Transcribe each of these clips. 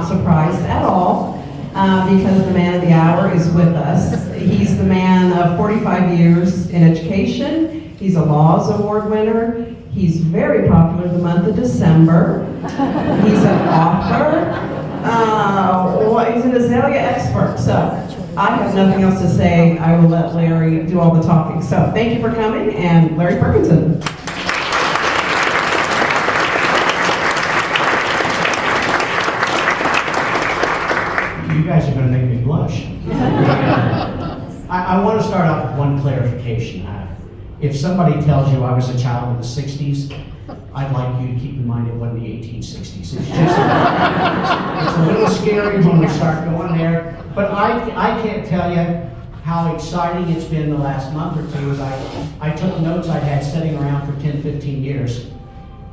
not surprised at all because the man of the hour is with us. He's the man of 45 years in education. He's a Laws Award winner. He's very popular the month of December. He's an author. He's an Azalia expert. So I have nothing else to say. I will let Larry do all the talking. So thank you for coming, and Larry Perkinson. You guys are going to make me blush. I want to start off with one clarification. If somebody tells you I was a child of the 60s, I'd like you to keep in mind it wasn't the 1860s. It's just, it's a little scary when we start going there. But I can't tell you how exciting it's been the last month or two. As I took notes I'd had sitting around for 10, 15 years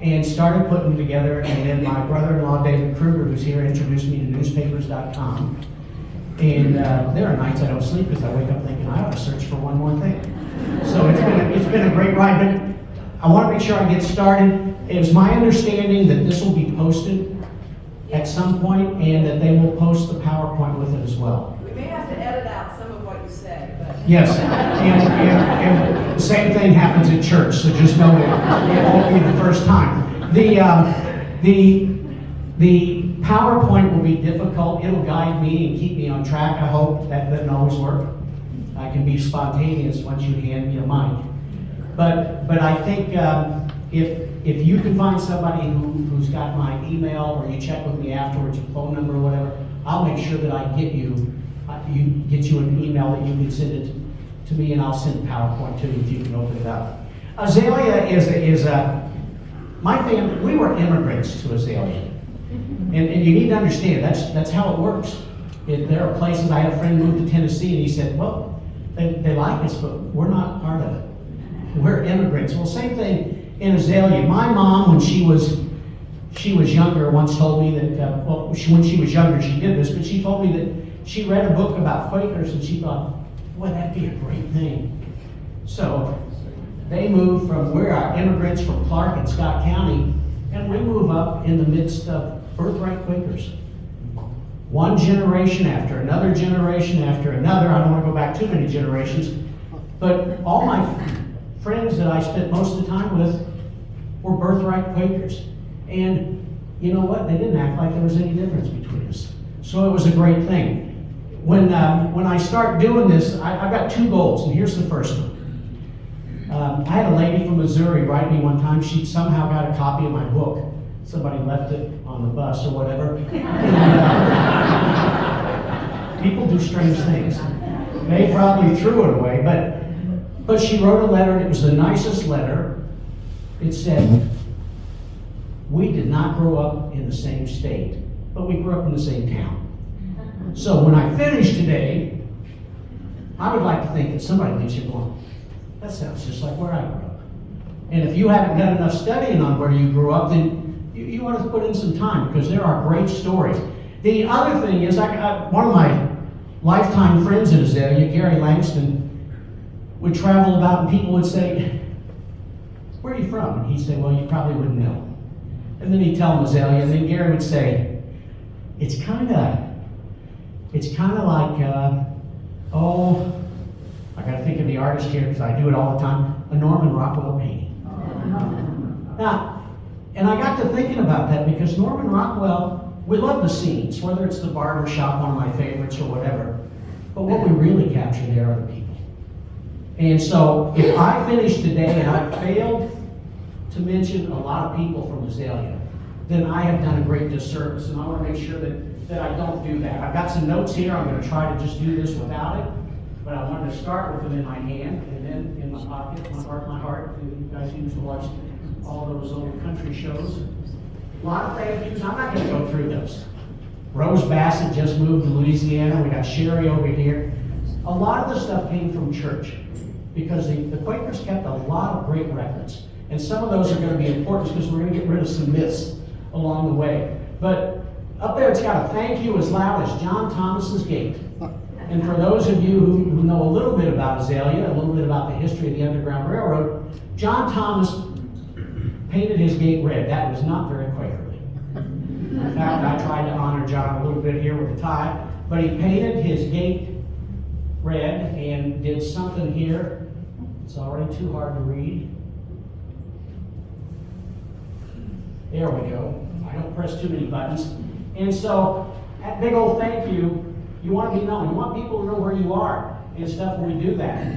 and started putting them together. And then my brother-in-law, David Kruger, who's here, introduced me to newspapers.com. And there are nights I don't sleep because I wake up thinking I ought to search for one more thing. So it's been a great ride. But I want to make sure I get started. It was my understanding that this will be posted at some point and that they will post the PowerPoint with it as well. We may have to edit out some of what you say, but... Yes, and the same thing happens at church, so just know it won't be the first time. The PowerPoint will be difficult. It'll guide me and keep me on track. I hope that doesn't always work. I can be spontaneous once you hand me a mic. But I think if you can find somebody who's got my email, or you check with me afterwards, your phone number or whatever, I'll make sure that I get you an email that you can send it to me, and I'll send PowerPoint to you if you can open it up. Azalia is my family. We were immigrants to Azalia, and you need to understand that's how it works. There are places. I had a friend move to Tennessee, and he said, "Well, they like us, but we're not part of it. We're immigrants." Well, same thing in Azalia. My mom, when she was younger, once told me that, when she was younger, she did this, but she told me that she read a book about Quakers, and she thought, boy, that'd be a great thing. So they moved we are immigrants from Clark and Scott County, and we move up in the midst of birthright Quakers. One generation after another generation after another. I don't want to go back too many generations, but all my friends that I spent most of the time with were birthright Quakers. And you know what? They didn't act like there was any difference between us. So it was a great thing. When I start doing this, I've got two goals, and here's the first one. I had a lady from Missouri write me one time. She somehow got a copy of my book. Somebody left it on the bus or whatever. And, people do strange things. They probably threw it away, but she wrote a letter, and it was the nicest letter. It said, "We did not grow up in the same state, but we grew up in the same town. So when I finish today, I would like to think that somebody leaves here going, that sounds just like where I grew up. And if you haven't done enough studying on where you grew up, then you want to put in some time, because there are great stories." The other thing is, one of my lifetime friends in Azalia, Gary Langston, would travel about, and people would say, "Where are you from?" And he'd say, "Well, you probably wouldn't know." And then he'd tell them Azalia, and then Gary would say, it's kind of like, I got to think of the artist here because I do it all the time, a Norman Rockwell painting. Now, and I got to thinking about that, because Norman Rockwell, we love the scenes, whether it's the barber shop, one of my favorites, or whatever, but what we really capture there are the people. And so if I finish today and I failed to mention a lot of people from Azalia, then I have done a great disservice, and I want to make sure that I don't do that. I've got some notes here. I'm going to try to just do this without it, but I wanted to start with them in my hand and then in my pocket, my heart. You guys used to watch all those old country shows. A lot of thank yous. I'm not going to go through those. Rose Bassett just moved to Louisiana. We got Sherry over here. A lot of the stuff came from church, because the Quakers kept a lot of great records. And some of those are going to be important, because we're going to get rid of some myths along the way. But up there, it's got a thank you as loud as John Thomas's gate. And for those of you who know a little bit about Azalia, a little bit about the history of the Underground Railroad, John Thomas painted his gate red. That was not very Quakerly. In fact, I tried to honor John a little bit here with the tie, but he painted his gate red and did something here. It's already too hard to read. There we go. I don't press too many buttons. And so, that big old thank you, you want to be known. You want people to know where you are and stuff when we do that.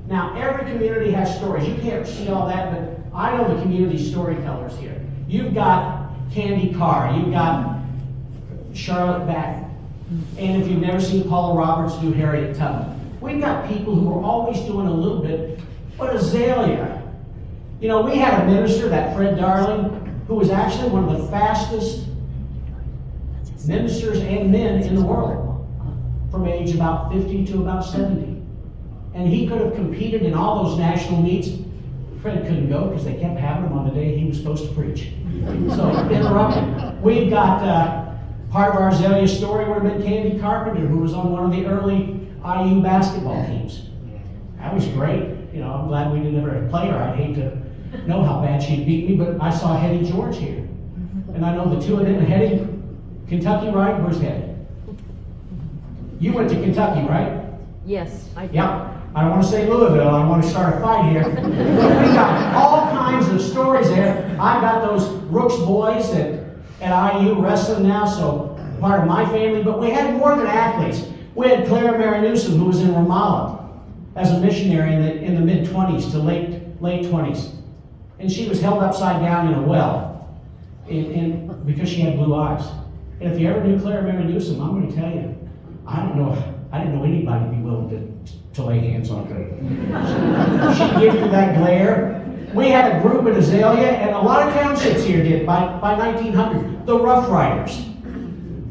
Now, every community has stories. You can't see all that, but I know the community storytellers here. You've got Candy Carr. You've got Charlotte Batten. And if you've never seen Paula Roberts do Harriet Tubman. We've got people who are always doing a little bit, but Azalia. You know, we had a minister, that Fred Darling, who was actually one of the fastest ministers and men in the world, from age about 50 to about 70. And he could have competed in all those national meets. Fred couldn't go because they kept having him on the day he was supposed to preach. So, interrupted. We've got part of our Azalia story would have been Candy Carpenter, who was on one of the early IU basketball teams. That was great. You know, I'm glad we didn't ever play her. I'd hate to know how bad she'd beat me, but I saw Hetty George here. And I know the two of them, Hetty, Kentucky, right? Where's Hetty? You went to Kentucky, right? Yes, I did. Yep. I don't want to say Louisville. I want to start a fight here. But we got all kinds of stories there. I've got those Rooks boys at IU wrestling now, so part of my family. But we had more than athletes. We had Clara Mary Newsom, who was in Ramallah as a missionary in the mid-20s to late 20s. And she was held upside down in a well because she had blue eyes. And if you ever knew Clara Mary Newsom, I'm going to tell you, I didn't know anybody would be willing to lay hands on her. She'd give you that glare. We had a group at Azalia, and a lot of townships here did by 1900. The Rough Riders.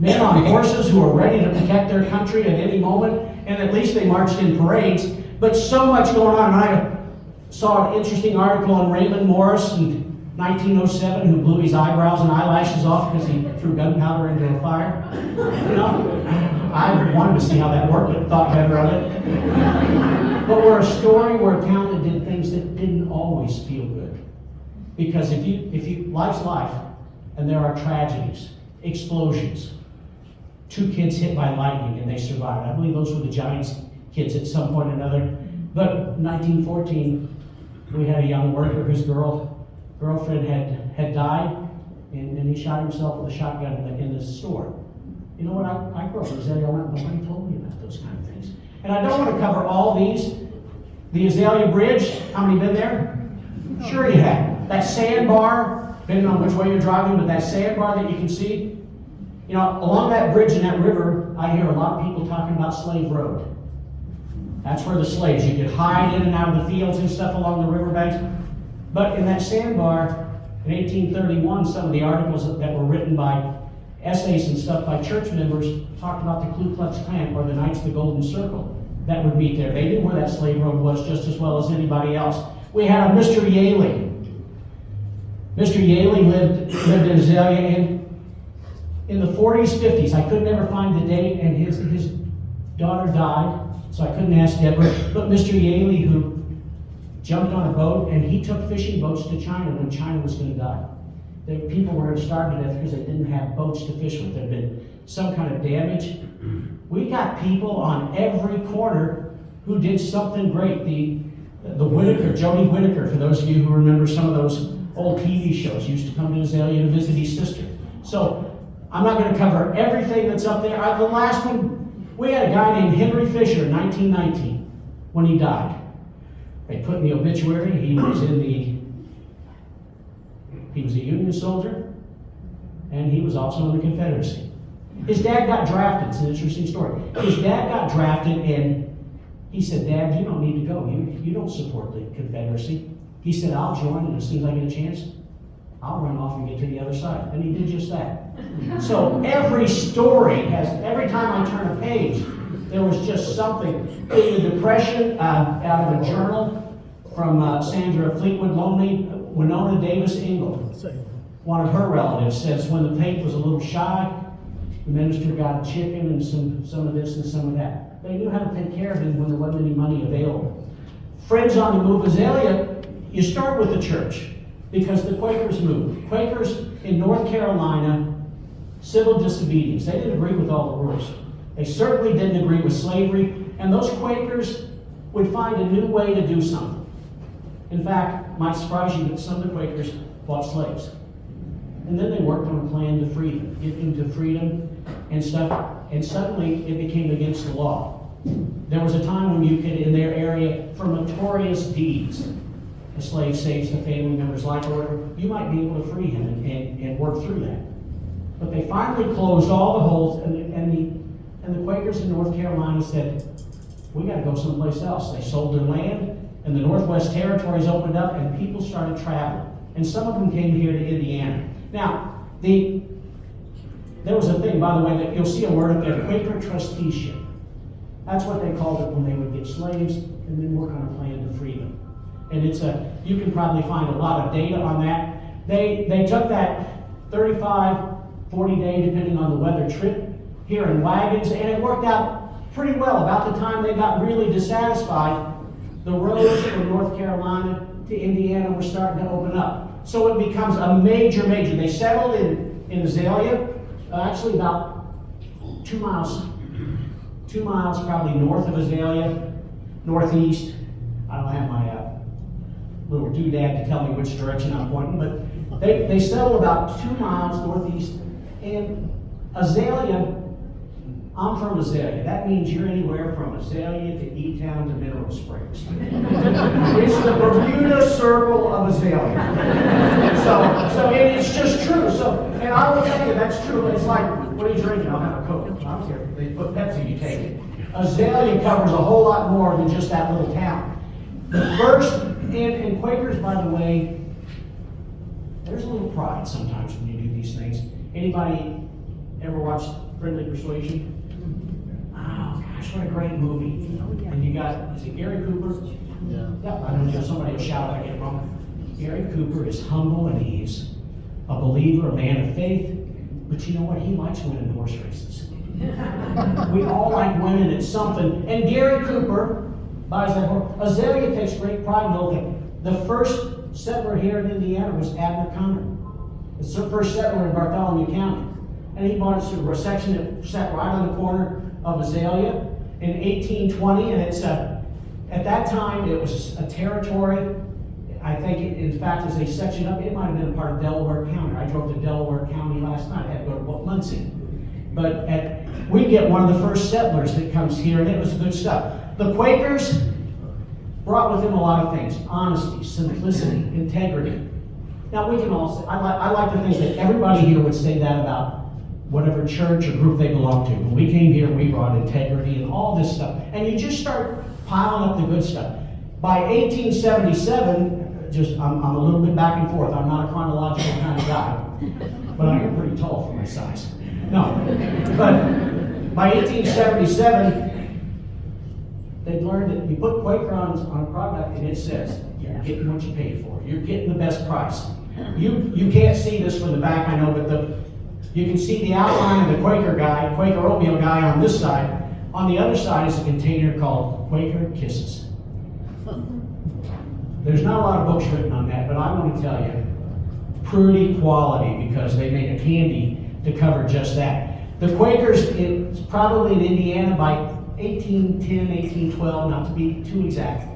Men on horses who were ready to protect their country at any moment, and at least they marched in parades. But so much going on, and I saw an interesting article on Raymond Morris in 1907, who blew his eyebrows and eyelashes off because he threw gunpowder into a fire. You know, I wanted to see how that worked, but thought better of it. But we're a story, we're a town that did things that didn't always feel good. Because life's life, and there are tragedies, explosions, 2 kids hit by lightning and they survived. I believe those were the Giants kids at some point or another. But 1914, we had a young worker whose girlfriend had died, and he shot himself with a shotgun in the store. You know what? I grew up in Azalia. Nobody told me about those kind of things. And I don't want to cover all these. The Azalia Bridge, how many been there? Sure you have. That sandbar, depending on which way you're driving, but that sandbar that you can see, you know, along that bridge and that river, I hear a lot of people talking about Slave Road. That's where the slaves, you could hide in and out of the fields and stuff along the riverbanks. But in that sandbar, in 1831, some of the articles that were written by essays and stuff by church members talked about the Ku Klux Klan, or the Knights of the Golden Circle, that would meet there. They knew where that slave road was just as well as anybody else. We had a Mr. Yaley. Mr. Yaley lived in Azalia, and in the 40s, 50s, I could never find the date, and his daughter died, so I couldn't ask Deborah. But Mr. Yaley, who jumped on a boat, and he took fishing boats to China when China was going to die. The people were going to starve to death because they didn't have boats to fish with. There had been some kind of damage. We got people on every corner who did something great. The Whitaker, Jody Whitaker, for those of you who remember some of those old TV shows, used to come to Azalia to visit his sister. So I'm not going to cover everything that's up there. The last one, we had a guy named Henry Fisher in 1919 when he died. They put in the obituary, he was a Union soldier, and he was also in the Confederacy. His dad got drafted. It's an interesting story. His dad got drafted, and he said, "Dad, you don't need to go. You don't support the Confederacy." He said, "I'll join, and as soon as I get a chance, I'll run off and get to the other side." And he did just that. So every story has, every time I turn a page, there was just something. In the Depression, out of a journal from Sandra Fleetwood Lonely, Winona Davis Ingle, one of her relatives, says when the paint was a little shy, the minister got a chicken and some of this and some of that. They knew how to take care of him when there wasn't any money available. Friends on the Move Azalia, you start with the church because the Quakers moved. Quakers in North Carolina civil disobedience. They didn't agree with all the rules. They certainly didn't agree with slavery, and those Quakers would find a new way to do something. In fact, it might surprise you that some of the Quakers bought slaves. And then they worked on a plan to free them, get them to freedom and stuff, and suddenly it became against the law. There was a time when you could, in their area, for notorious deeds, a slave saves the family member's life or whatever, you might be able to free him and work through that. But they finally closed all the holes, and the Quakers in North Carolina said, we got to go someplace else. They sold their land, and the Northwest Territories opened up, and people started traveling. And some of them came here to Indiana. Now, there was a thing, by the way, that you'll see a word up there, Quaker trusteeship. That's what they called it when they would get slaves and then work on a plan to free them. And you can probably find a lot of data on that. They took that 35, 40 day, depending on the weather, trip here in wagons, and it worked out pretty well. About the time they got really dissatisfied, the roads from North Carolina to Indiana were starting to open up. So it becomes a major. They settled in Azalia, actually about 2 miles probably north of Azalia, northeast. I don't have my little doodad to tell me which direction I'm pointing, but they settled about 2 miles northeast. And Azalia, I'm from Azalia. That means you're anywhere from Azalia to E-Town to Mineral Springs. It's the Bermuda Circle of Azalia. So it's just true. And I will tell you, that's true. It's like, what are you drinking? I'll have a Coke. I don't care. They put Pepsi, you take it. Azalia covers a whole lot more than just that little town. The first, and Quakers, by the way, there's a little pride sometimes when you do these things. Anybody ever watched Friendly Persuasion? Oh gosh, what a great movie. And you got, is it Gary Cooper? Yeah. Yep, I don't know, somebody will shout if I get it wrong. Gary Cooper is humble and he's a believer, a man of faith, but you know what? He likes winning horse races. We all like winning at something. And Gary Cooper buys that horse. Azalia takes great pride in the whole thing. The first settler here in Indiana was Abner Connor. It's the first settler in Bartholomew County. And he bought a section that sat right on the corner of Azalia in 1820. And it's at that time, it was a territory. I think, in fact, as they sectioned up, it might have been a part of Delaware County. I drove to Delaware County last night. I had to go to Muncie. But we get one of the first settlers that comes here, and it was good stuff. The Quakers brought with them a lot of things: honesty, simplicity, integrity. Now, we can all say, I like to think that everybody here would say that about whatever church or group they belong to. When we came here, we brought integrity and all this stuff. And you just start piling up the good stuff. By 1877, I'm a little bit back and forth. I'm not a chronological kind of guy, but I am pretty tall for my size. No, but by 1877, they learned that you put Quaker on a product and it says, you're getting what you paid for. You're getting the best price. You can't see this from the back, I know, but you can see the outline of the Quaker oatmeal guy on this side. On the other side is a container called Quaker Kisses. There's not a lot of books written on that, but I want to tell you, pretty quality, because they made a candy to cover just that. The Quakers, it's probably in Indiana by 1810, 1812, not to be too exact.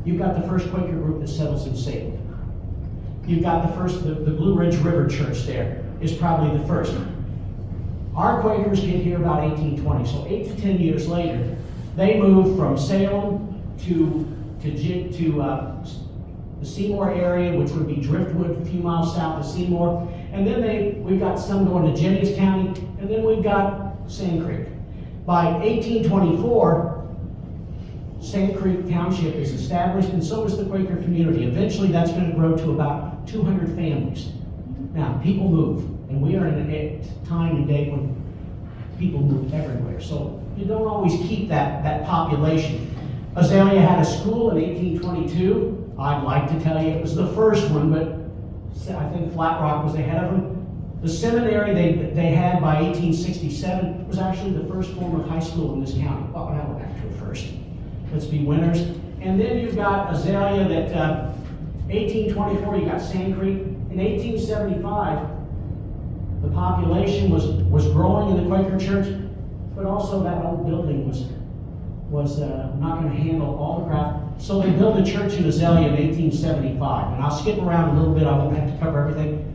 You've got the first Quaker group that settles in Salem. You've got the Blue Ridge River Church there is probably the first. Our Quakers get here about 1820, so 8 to 10 years later, they move from Salem to the Seymour area, which would be Driftwood, a few miles south of Seymour. And then we've got some going to Jennings County, and then we've got Sand Creek. By 1824, Sand Creek Township is established, and so is the Quaker community. Eventually, that's going to grow to about 200 families. Now, people move, and we are in a time and day when people move everywhere. So you don't always keep that population. Azalia had a school in 1822. I'd like to tell you it was the first one, but I think Flat Rock was ahead of them. The seminary they had by 1867 was actually the first form of high school in this county. Well, I went back to it first. Let's be winners. And then you've got Azalia that 1824, you got Sand Creek. In 1875, The population was growing in the Quaker church, but also that old building was not going to handle all the crap. So they built a church in Azalia in 1875. And I'll skip around a little bit, I won't have to cover everything.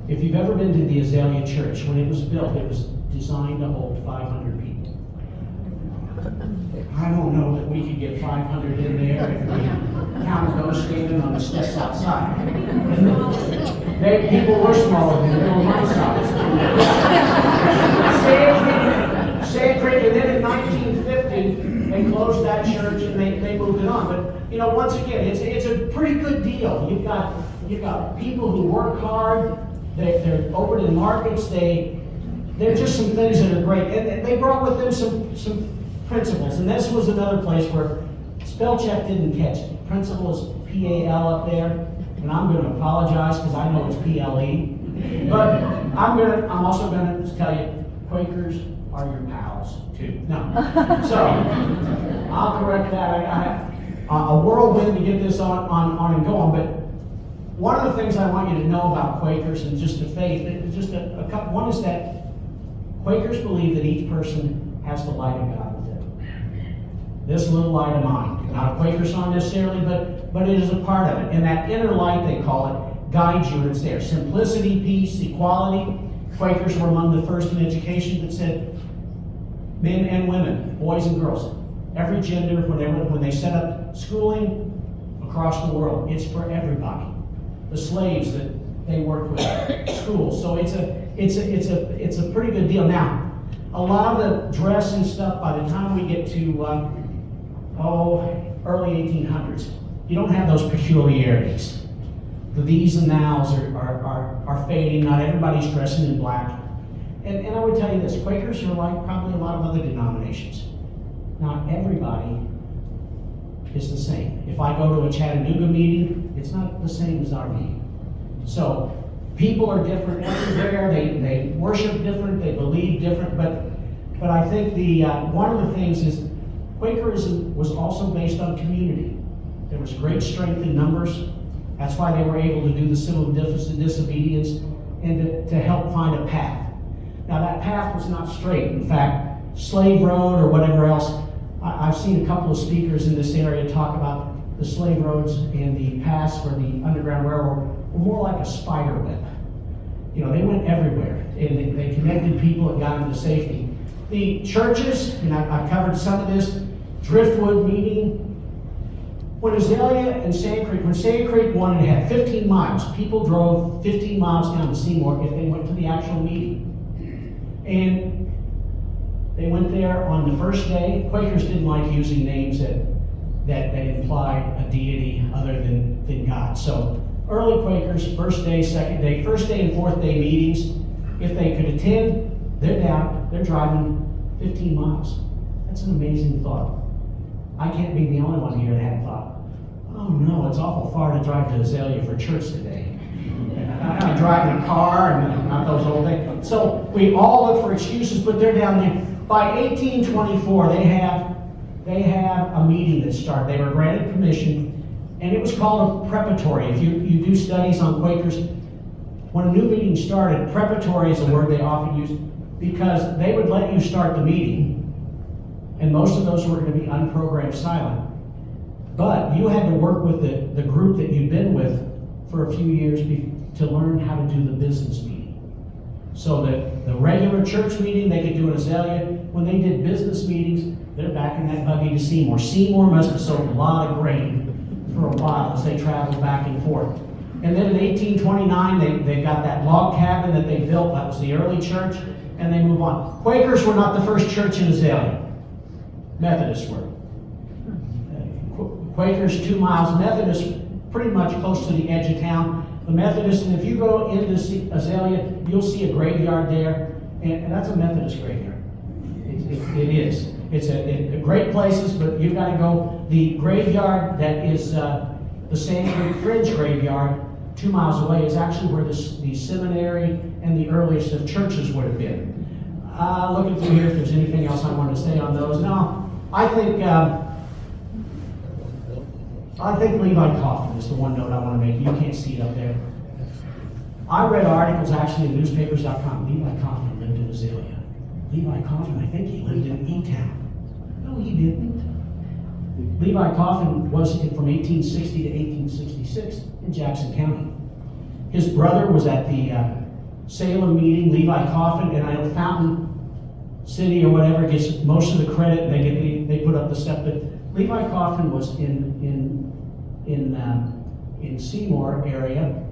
If you've ever been to the Azalia church, when it was built, it was designed to hold 500 people. I don't know that we could get 500 in there if we counted those standing on the steps outside. People were smaller than they were my size. Sand Creek, and then in 1950, they closed that church and they moved it on. But once again, it's a pretty good deal. You've got people who work hard. They're open in markets. They're just some things that are great, and they brought with them some principles. And this was another place where spell check didn't catch it. Principle is P-A-L up there, and I'm going to apologize because I know it's P-L-E. But I'm also going to tell you, Quakers are your pals too. No, so I'll correct that. I a whirlwind to get this on and going. But one of the things I want you to know about Quakers and just the faith, just a couple. One is that Quakers believe that each person has the light of God within. This little light of mine, not a Quaker song necessarily, but it is a part of it. And that inner light, they call it, guides you, and it's there. Simplicity, peace, equality. Quakers were among the first in education that said men and women, boys and girls, every gender, when they set up schooling across the world, it's for everybody. The slaves that they worked with, schools. So it's a pretty good deal. Now, a lot of the dress and stuff, by the time we get to early 1800s, you don't have those peculiarities. The these and nows are fading. Not everybody's dressing in black. And I would tell you this, Quakers are like probably a lot of other denominations. Not everybody is the same. If I go to a Chattanooga meeting, it's not the same as our meeting. So people are different everywhere. They worship different. They believe different. But I think one of the things is Quakerism was also based on community. There was great strength in numbers. That's why they were able to do the civil disobedience and to help find a path. Now that path was not straight. In fact, Slave Road or whatever else, I've seen a couple of speakers in this area talk about the slave roads and the paths for the Underground Railroad were more like a spider web. They went everywhere, and they connected people and got them to safety. The churches, and I've covered some of this, Driftwood meeting. When Azalia and Sand Creek, when Sand Creek wanted to have 15 miles, people drove 15 miles down to Seymour if they went to the actual meeting. And they went there on the first day. Quakers didn't like using names that implied a deity other than God. So early Quakers, first day, second day, first day and fourth day meetings, if they could attend, they're driving 15 miles. That's an amazing thought. I can't be the only one here that hadn't thought, oh no, it's awful far to drive to Azalia for church today. I'm driving a car and not those old things. So we all look for excuses, but they're down there. By 1824, they have a meeting that started. They were granted permission, and it was called a preparatory. If you do studies on Quakers, when a new meeting started, preparatory is a word they often use because they would let you start the meeting, and most of those were going to be unprogrammed silent. But you had to work with the group that you've been with for a few years to learn how to do the business meeting. So the regular church meeting they could do in Azalia. When they did business meetings, they're back in that buggy to Seymour. Seymour must have sold a lot of grain for a while as they traveled back and forth. And then in 1829, they got that log cabin that they built. That was the early church, and they move on. Quakers were not the first church in Azalia. Methodists were. Quakers 2 miles. Methodists pretty much close to the edge of town. The Methodists, and if you go into Azalia, you'll see a graveyard there, and that's a Methodist graveyard. It is. It's a great places, but you've got to go. The graveyard that is the Sand Creek Fringe graveyard, 2 miles away, is actually where the seminary and the earliest of churches would have been. Looking through here if there's anything else I want to say on those. No, I think Levi Coffin is the one note I want to make. You can't see it up there. I read articles actually in newspapers.com. Levi Coffin lived in Azalia. Levi Coffin, I think he lived in E-Town. No, he didn't. Levi Coffin was from 1860 to 1866 in Jackson County. His brother was at the Salem meeting. Levi Coffin, and I know Fountain City or whatever gets most of the credit. They put up the stuff, but Levi Coffin was in Seymour area.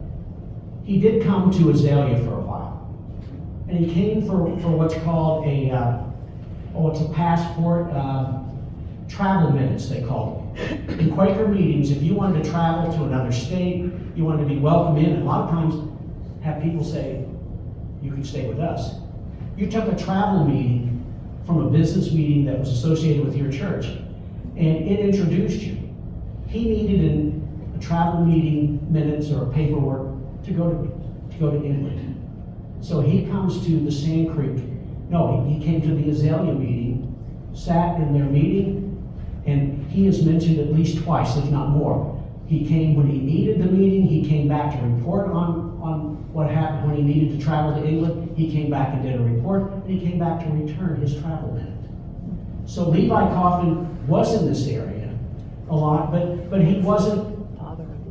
He did come to Azalia for a while, and he came for what's called it's a passport. Travel minutes, they call it. In Quaker meetings, if you wanted to travel to another state, you wanted to be welcome in, and a lot of times have people say, you can stay with us. You took a travel meeting from a business meeting that was associated with your church, and it introduced you. He needed a travel meeting minutes or paperwork to go to England. So he comes to the Sand Creek. No, he came to the Azalia meeting, sat in their meeting, and he is mentioned at least twice, if not more. He came when he needed the meeting. He came back to report on what happened when he needed to travel to England. He came back and did a report, and he came back to return his travel minute. So Levi Coffin was in this area a lot, but he wasn't,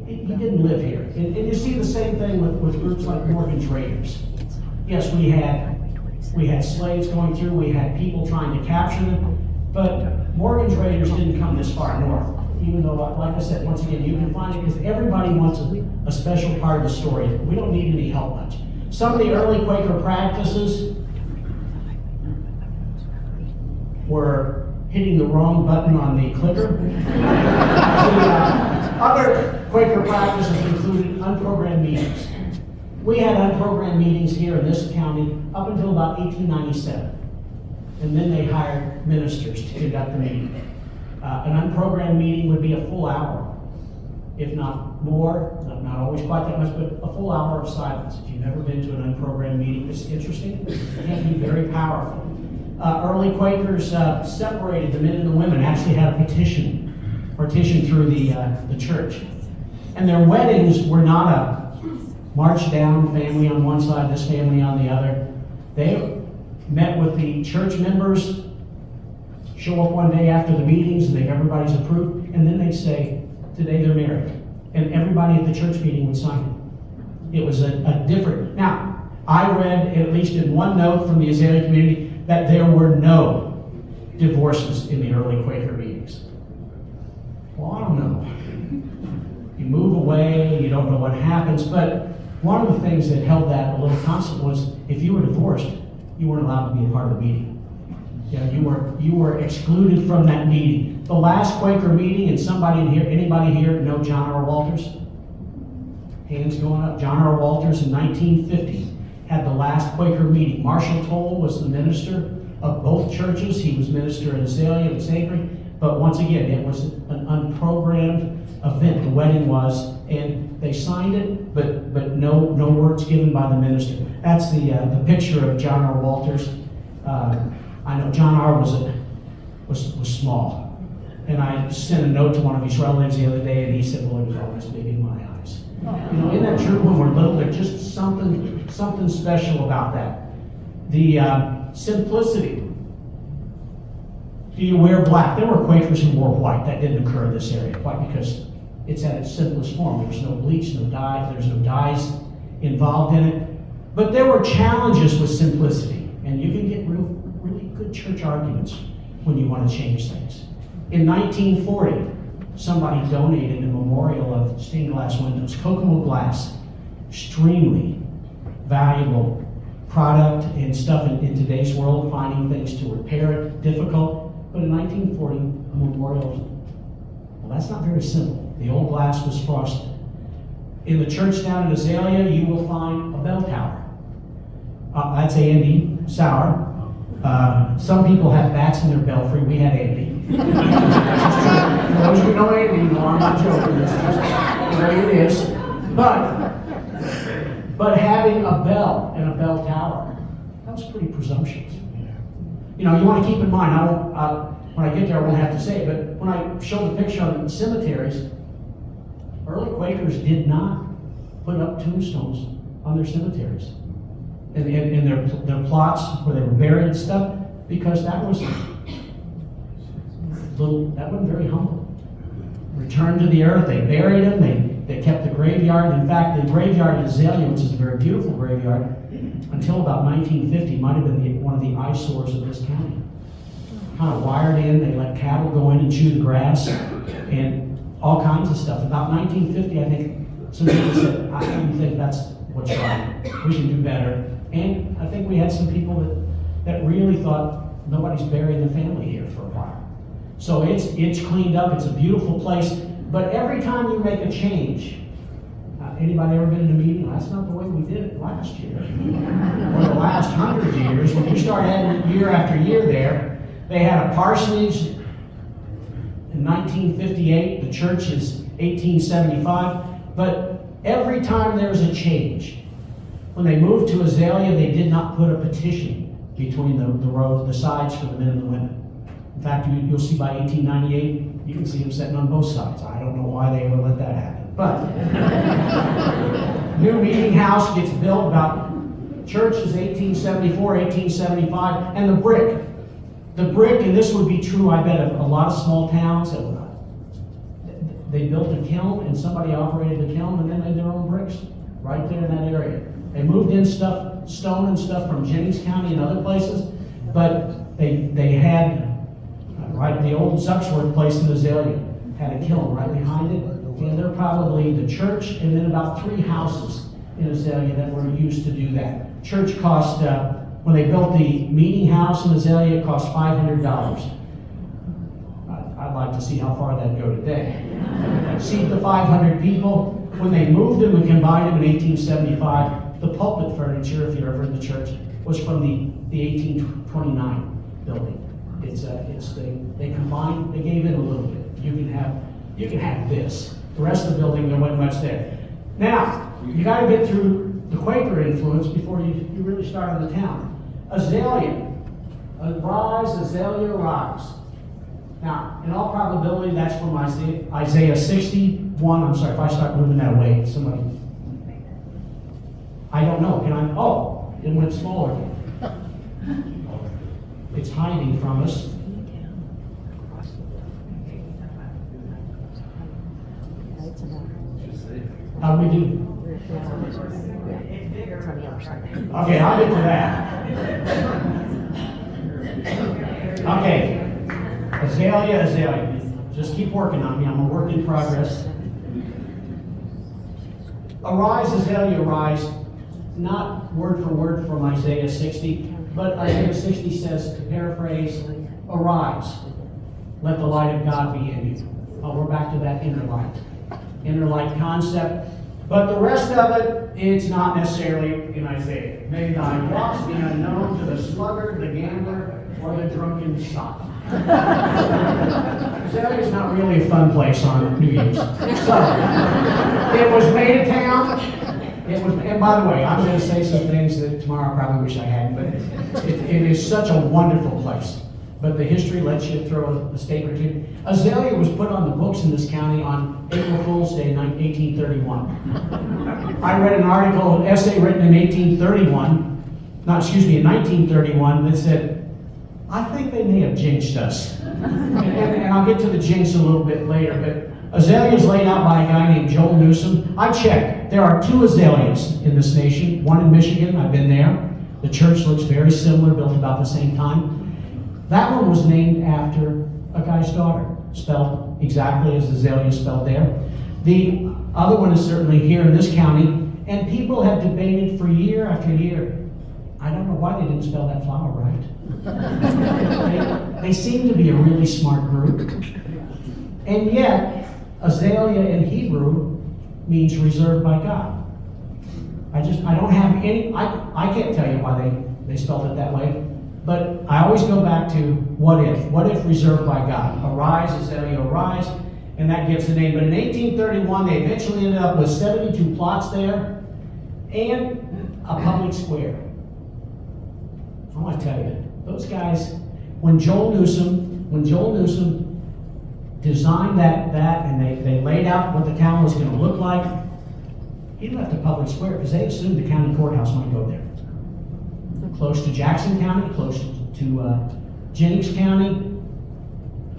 he didn't live here. And you see the same thing with groups like Morgan's Raiders. Yes, we had slaves going through, we had people trying to capture them, but Morgan's Raiders didn't come this far north, even though, like I said, once again, you can find it because everybody wants a special part of the story. We don't need any help much. Some of the early Quaker practices were hitting the wrong button on the clicker. Other Quaker practices included unprogrammed meetings. We had unprogrammed meetings here in this county up until about 1897. And then they hired ministers to conduct the meeting. An unprogrammed meeting would be a full hour, if not more, not always quite that much, but a full hour of silence. If you've never been to an unprogrammed meeting, it's interesting. It can be very powerful. Early Quakers separated the men and the women, actually had a partition through the church. And their weddings were not a march down, family on one side, this family on the other. They met with the church members, show up one day after the meetings, and everybody's approved, and then they'd say, today they're married. And everybody at the church meeting would sign it. It was a different. Now, I read, at least in one note from the Azalia community, that there were no divorces in the early Quaker meetings. Well, I don't know. You move away, you don't know what happens, but one of the things that held that a little constant was if you were divorced, you weren't allowed to be a part of the meeting. You were excluded from that meeting. The last Quaker meeting, and anybody here know John R. Walters? Hands going up. John R. Walters in 1950 had the last Quaker meeting. Marshall Toll was the minister of both churches. He was minister at Azalia and Sacred, but once again, it was an unprogrammed event. The wedding was, and they signed it, but no words given by the minister. That's the picture of John R. Walters. I know John R. was small, and I sent a note to one of his relatives the other day, and he said, "Well, it was always big in my eyes." Isn't that true? When we're little, there's just something special about that. The simplicity. Do you wear black? There were Quakers who wore white. That didn't occur in this area, quite because it's at its simplest form. There's no bleach, no dye. There's no dyes involved in it. But there were challenges with simplicity, and you can get really good church arguments when you want to change things. In 1940, somebody donated a memorial of stained glass windows, Kokomo glass, extremely valuable product and stuff in today's world, finding things to repair it, difficult. But in 1940, a memorial, well, that's not very simple. The old glass was frosted. In the church down in Azalia, you will find a bell tower. That's Andy Seward. Some people have bats in their belfry. We had Andy. For those who know Andy, no, I'm not joking. It's just the way it is. But having a bell and a bell tower, that was pretty presumptuous. You want to keep in mind, when I get there, I won't have to say it, but when I show the picture of the cemeteries, early Quakers did not put up tombstones on their cemeteries and their plots where they were buried and stuff, because that wasn't very humble. Returned to the earth, they buried them, they kept the graveyard. In fact, the graveyard in Azalia, which is a very beautiful graveyard, until about 1950, might have been one of the eyesores of this county. Kind of wired in, they let cattle go in and chew the grass, and all kinds of stuff. About 1950, I think, some people said, I don't think that's what's right. We can do better. And I think we had some people that really thought nobody's buried the family here for a while. So it's cleaned up, it's a beautiful place, but every time you make a change, anybody ever been in a meeting? That's not the way we did it last year. Or the last 100 years, when you start adding year after year there, they had a parsonage in 1958, the church is 1875, but every time there's a change, when they moved to Azalia, they did not put a petition between the rows, the sides for the men and the women. In fact, you'll see by 1898, you can see them sitting on both sides. I don't know why they ever let that happen. But new meeting house gets built about, church is 1874, 1875, and the brick, and this would be true, I bet, of a lot of small towns. They built a kiln, and somebody operated the kiln, and then made their own bricks right there in that area. They moved in stuff, stone and stuff from Jennings County and other places, but they had, right, the old Zucksworth place in Azalia had a kiln right behind it, and they're probably the church and then about 3 houses in Azalia that were used to do that. Church cost, when they built the meeting house in Azalia, it cost $500. I'd like to see how far that'd go today. Seat the 500 people. When they moved them and combined them in 1875, the pulpit furniture, if you're ever in the church, was from the 1829 building. They combined, they gave it a little bit. You can have this. The rest of the building, there wasn't much there. Now, you got to get through the Quaker influence before you really start on the town. Azalia, arise, Azalia, rise. Now, in all probability, that's from Isaiah 61. I'm sorry if I start moving that away. Somebody, I don't know. Can I? Oh, it went smaller. It's hiding from us. How do we do? Okay, I'll get to that. Okay. Azalia. Just keep working on me. I'm a work in progress. Arise, Azalia, arise. Not word for word from Isaiah 60, but Isaiah 60 says, to paraphrase, arise. Let the light of God be in you. Oh, we're back to that inner light concept. But the rest of it, it's not necessarily in Isaiah. May thy walks be unknown to the sluggard, the gambler, or the drunken sot. Azalia is not really a fun place on New Year's. So, it was made a town. And by the way, I'm going to say some things that tomorrow I probably wish I hadn't, but it is such a wonderful place. But the history lets you throw a statement or two. Azalia was put on the books in this county on April Fool's Day, 1831. I read an article, an essay written in 1931 that said, I think they may have jinxed us. And I'll get to the jinx a little bit later, but Azalia is laid out by a guy named Joel Newsom. I checked. There are 2 Azalias in this nation, one in Michigan, I've been there. The church looks very similar, built about the same time. That one was named after a guy's daughter, spelled exactly as Azalia is spelled there. The other one is certainly here in this county, and people have debated for year after year. I don't know why they didn't spell that flower right. They seem to be a really smart group. And yet, Azalia in Hebrew means reserved by God. I don't have any, I can't tell you why they spelled it that way. But I always go back to what if? What if reserved by God? Arise, Azalia, arise, and that gives the name. But in 1831, they eventually ended up with 72 plots there and a public square. I want to tell you, those guys, when Joel Newsom designed that and they laid out what the town was going to look like, He left a public square because they assumed the county courthouse might go there. Close to Jackson County, close to Jennings County,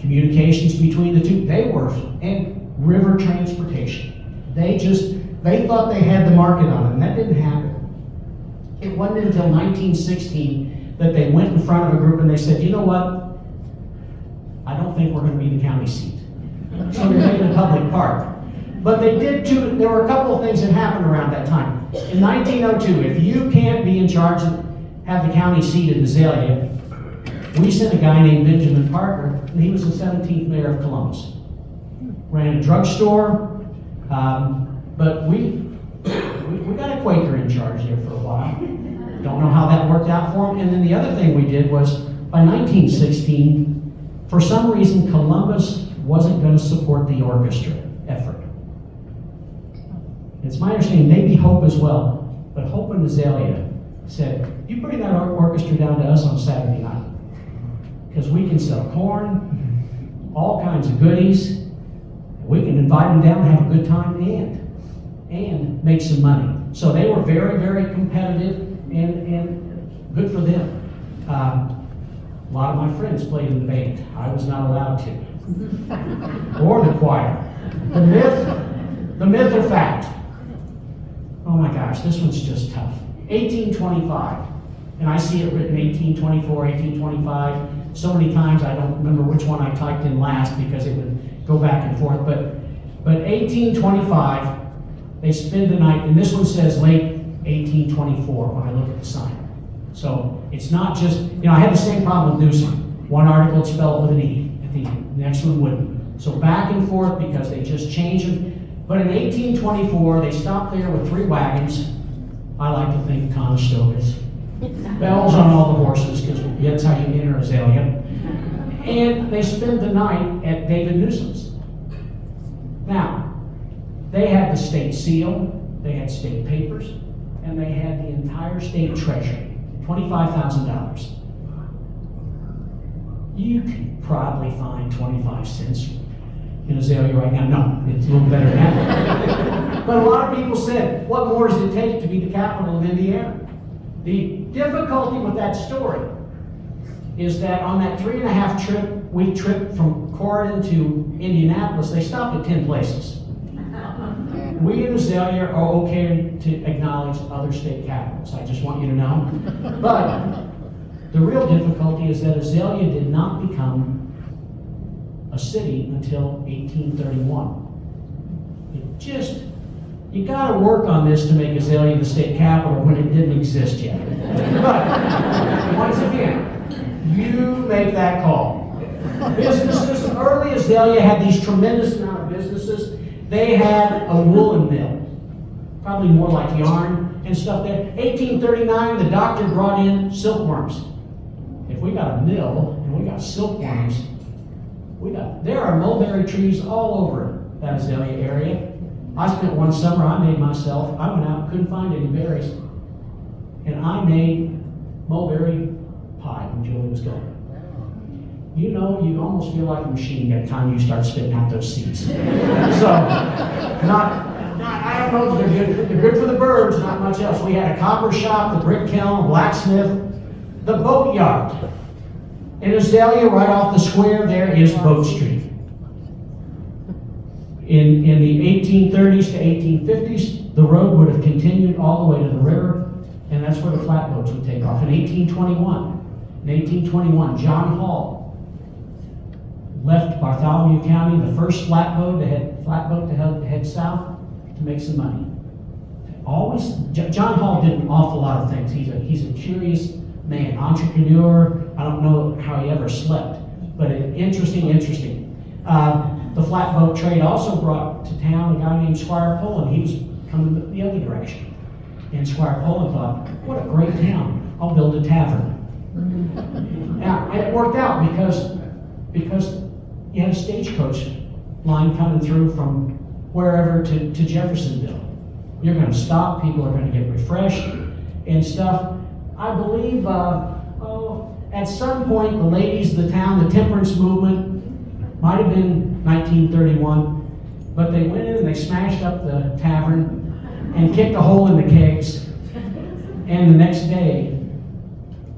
communications between the two, and river transportation. They thought they had the market on it, and that didn't happen. It wasn't until 1916 that they went in front of a group and they said, you know what? I don't think we're going to be the county seat. So they made it a public park. But they did too, there were a couple of things that happened around that time. In 1902, if you can't be in charge and have the county seat in Azalia, we sent a guy named Benjamin Parker, and he was the 17th mayor of Columbus. Ran a drugstore, but we got a Quaker in charge there for a while. Don't know how that worked out for him. And then the other thing we did was, by 1916, for some reason, Columbus wasn't going to support the orchestra effort. It's my understanding, maybe Hope as well, but Hope and Azalia said, you bring that orchestra down to us on Saturday night, because we can sell corn, all kinds of goodies, we can invite them down and have a good time and make some money. So they were very, very competitive and good for them. A lot of my friends played in the band. I was not allowed to. Or the choir. The myth or fact. Oh my gosh, this one's just tough. 1825. And I see it written 1824, 1825. So many times I don't remember which one I typed in last because it would go back and forth. But 1825, they spend the night, and this one says late 1824 when I look at the sign. So it's not just, I had the same problem with Newsom. One article spelled with an E at the end, the next one wouldn't. So back and forth because they just changed them. But in 1824, they stopped there with 3 wagons. I like to think Conestogas. Bells on all the horses, because that's how you enter Azalia. And they spend the night at David Newsom's. Now, they had the state seal, they had state papers, and they had the entire state treasury, $25,000. You could probably find 25 cents in Azalia right now. No, it's a little better than that. But a lot of people said, what more does it take to be the capital of Indiana? The difficulty with that story is that on that 3.5-week trip from Corydon to Indianapolis, they stopped at 10 places. We in Azalia are okay to acknowledge other state capitals. I just want you to know. But the real difficulty is that Azalia did not become a city until 1831. You got to work on this to make Azalia the state capital when it didn't exist yet. But once again, you make that call. Businesses, early Azalia had these tremendous amount of businesses. They had a woolen mill, probably more like yarn and stuff there. 1839, the doctor brought in silkworms. If we got a mill and we got silkworms, there are mulberry trees all over that Azalia area. I spent one summer, I went out, couldn't find any berries, and I made mulberry pie when Julie was gone. You almost feel like a machine every time you start spitting out those seeds. So, I don't know if they're good. They're good for the birds, not much else. We had a copper shop, the brick kiln, a blacksmith, the boat yard. In Azalia, right off the square, there is Boat Street. In the 1830s to 1850s, the road would have continued all the way to the river, and that's where the flatboats would take off. In 1821, John Hall left Bartholomew County, the first flatboat to head south to make some money. John Hall did an awful lot of things. He's a curious man, entrepreneur. I don't know how he ever slept, but interesting. The flatboat trade also brought to town a guy named Squire Poland. He was coming the other direction. And Squire Poland thought, what a great town. I'll build a tavern. Now, and it worked out because you had a stagecoach line coming through from wherever to Jeffersonville. You're going to stop, people are going to get refreshed and stuff. I believe, at some point, the ladies of the town, the temperance movement, might have been 1931, but they went in and they smashed up the tavern, and kicked a hole in the kegs. And the next day,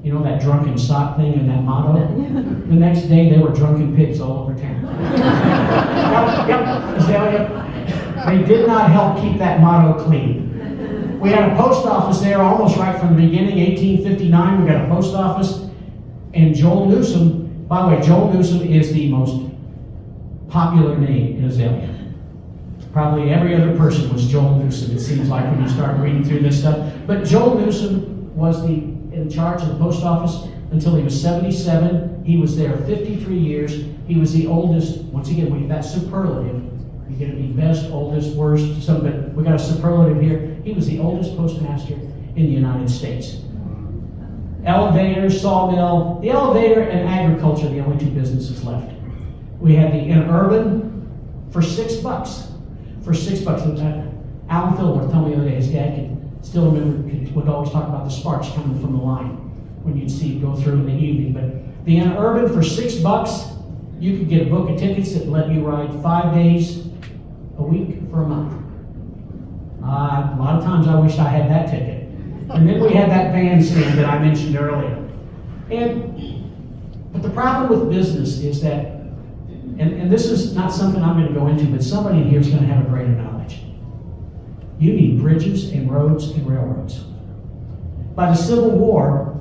you know that drunken sock thing and that motto? The next day they were drunken pigs all over town. Yep, Azalia. They did not help keep that motto clean. We had a post office there almost right from the beginning, 1859, we got a post office. And Joel Newsom, by the way, Joel Newsom is the most popular name in Azalia. Probably every other person was Joel Newsom, it seems like when you start reading through this stuff. But Joel Newsom was in charge of the post office until he was 77. He was there 53 years. He was the oldest. Once again, that's superlative. You get to be best, oldest, worst, but we got a superlative here. He was the oldest postmaster in the United States. Elevator, sawmill, the elevator and agriculture, the only two businesses left. We had the urban for $6. For $6. Alan Philworth told me the other day his dad could still remember, would always talk about the sparks coming from the line when you'd see it go through in the evening. But the urban for $6, you could get a book of tickets that let you ride 5 days a week for a month. A lot of times I wished I had that ticket. And then we had that bandstand that I mentioned earlier. But the problem with business is that, and this is not something I'm going to go into, but somebody in here is going to have a greater knowledge. You need bridges and roads and railroads. By the Civil War,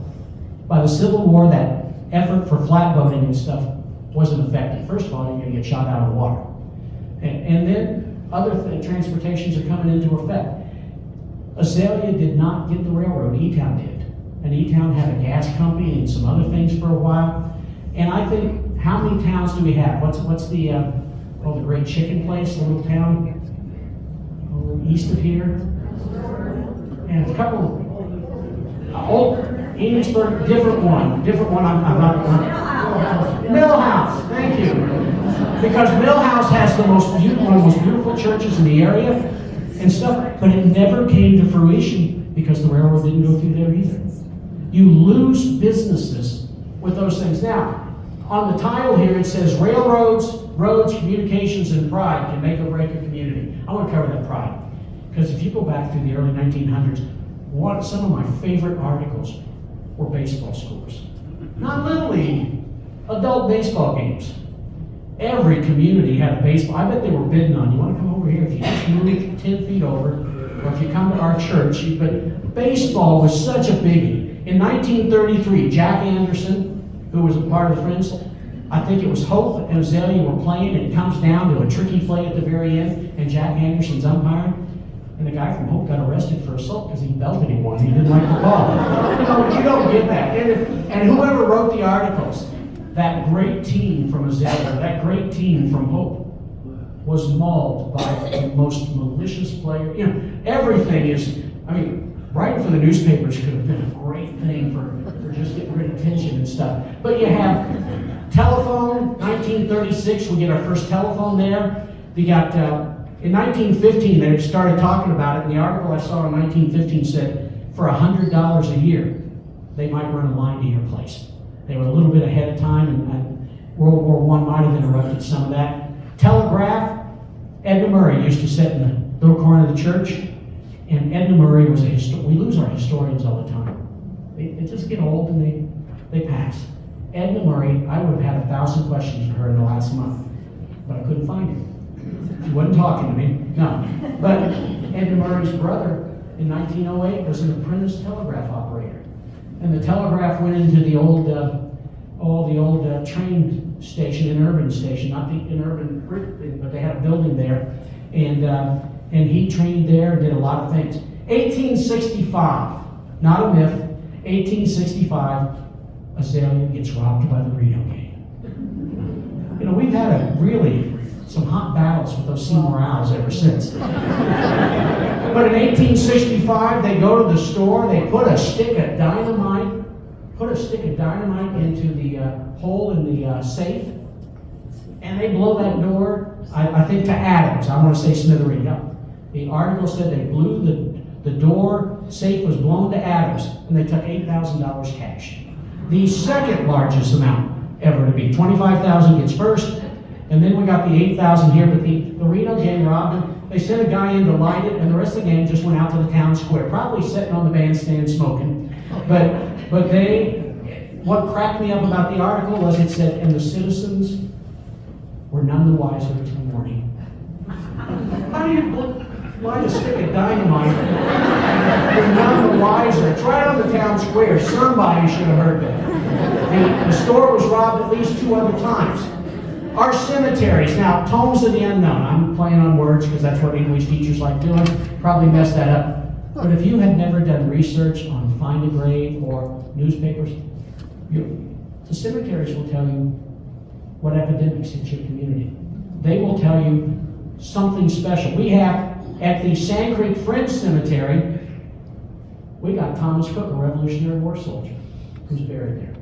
that effort for flatboating and stuff wasn't effective. First of all, you're going to get shot out of the water. And then other transportations are coming into effect. Azalia did not get the railroad, E-Town did. And E-Town had a gas company and some other things for a while. And I think, how many towns do we have? What's the great chicken place, the little town east of here? And a couple, Enosburg, different one, I'm not, Millhouse, thank you. Because Millhouse has one of the most beautiful churches in the area and stuff, but it never came to fruition because the railroad didn't go through there either. You lose businesses with those things. Now, on the title here it says railroads, roads, communications, and pride can make or break a community. I want to cover that pride. Because if you go back through the early 1900s, some of my favorite articles were baseball scores. Not Little League, adult baseball games. Every community had a baseball. I bet they were bidding on, you want to come over here? If you just move 10 feet over, or if you come to our church, but baseball was such a biggie. In 1933, Jack Anderson, who was a part of the Friends, I think it was Hope and Azalia were playing, and it comes down to a tricky play at the very end, and Jack Anderson's umpiring, and the guy from Hope got arrested for assault because he belted him one. He didn't like the call. You don't get that. And whoever wrote the articles, that great team from Azalia, that great team from Hope, was mauled by the most malicious player. Everything is, writing for the newspapers could have been a great thing for just getting rid of tension and stuff. But you have telephone, 1936, we get our first telephone there. We got, in 1915, they started talking about it, and the article I saw in 1915 said, for $100 a year, they might run a line to your place. They were a little bit ahead of time, and World War I might have interrupted some of that. Telegraph, Edna Murray used to sit in the little corner of the church, and Edna Murray was we lose our historians all the time. They just get old and they pass. Edna Murray, I would have had 1,000 questions for her in the last month, but I couldn't find her. She wasn't talking to me, no. But Edna Murray's brother in 1908 was an apprentice telegraph operator. And the telegraph went into the old train station, in urban station, not the in urban, but they had a building there. And he trained there, did a lot of things. 1865, not a myth, 1865, Azalia gets robbed by the Reno Gang. We've had some hot battles with those Seymour Owls ever since. But in 1865, they go to the store, they put a stick of dynamite into the hole in the safe, and they blow that door, I think to atoms. I want to say smithereen. Yeah. The article said they blew the door, safe was blown to atoms, and they took $8,000 cash. The second largest amount ever to be. $25,000 gets first, and then we got the $8,000 here, but the Reno Gang robbed them. They sent a guy in to light it, and the rest of the gang just went out to the town square, probably sitting on the bandstand smoking. But what cracked me up about the article was it said, and the citizens were none the wiser until morning. How do you light a stick of dynamite? We're none the wiser. It's right on the town square. Somebody should have heard that. The store was robbed at least 2 other times. Our cemeteries, now, tomes of the unknown. I'm playing on words because that's what English teachers like doing. Probably messed that up. But if you had never done research on Find a Grave or newspapers, the cemeteries will tell you what epidemics hit your community. They will tell you something special. We have, at the Sand Creek Friends Cemetery, we got Thomas Cook, a Revolutionary War soldier, who's buried there.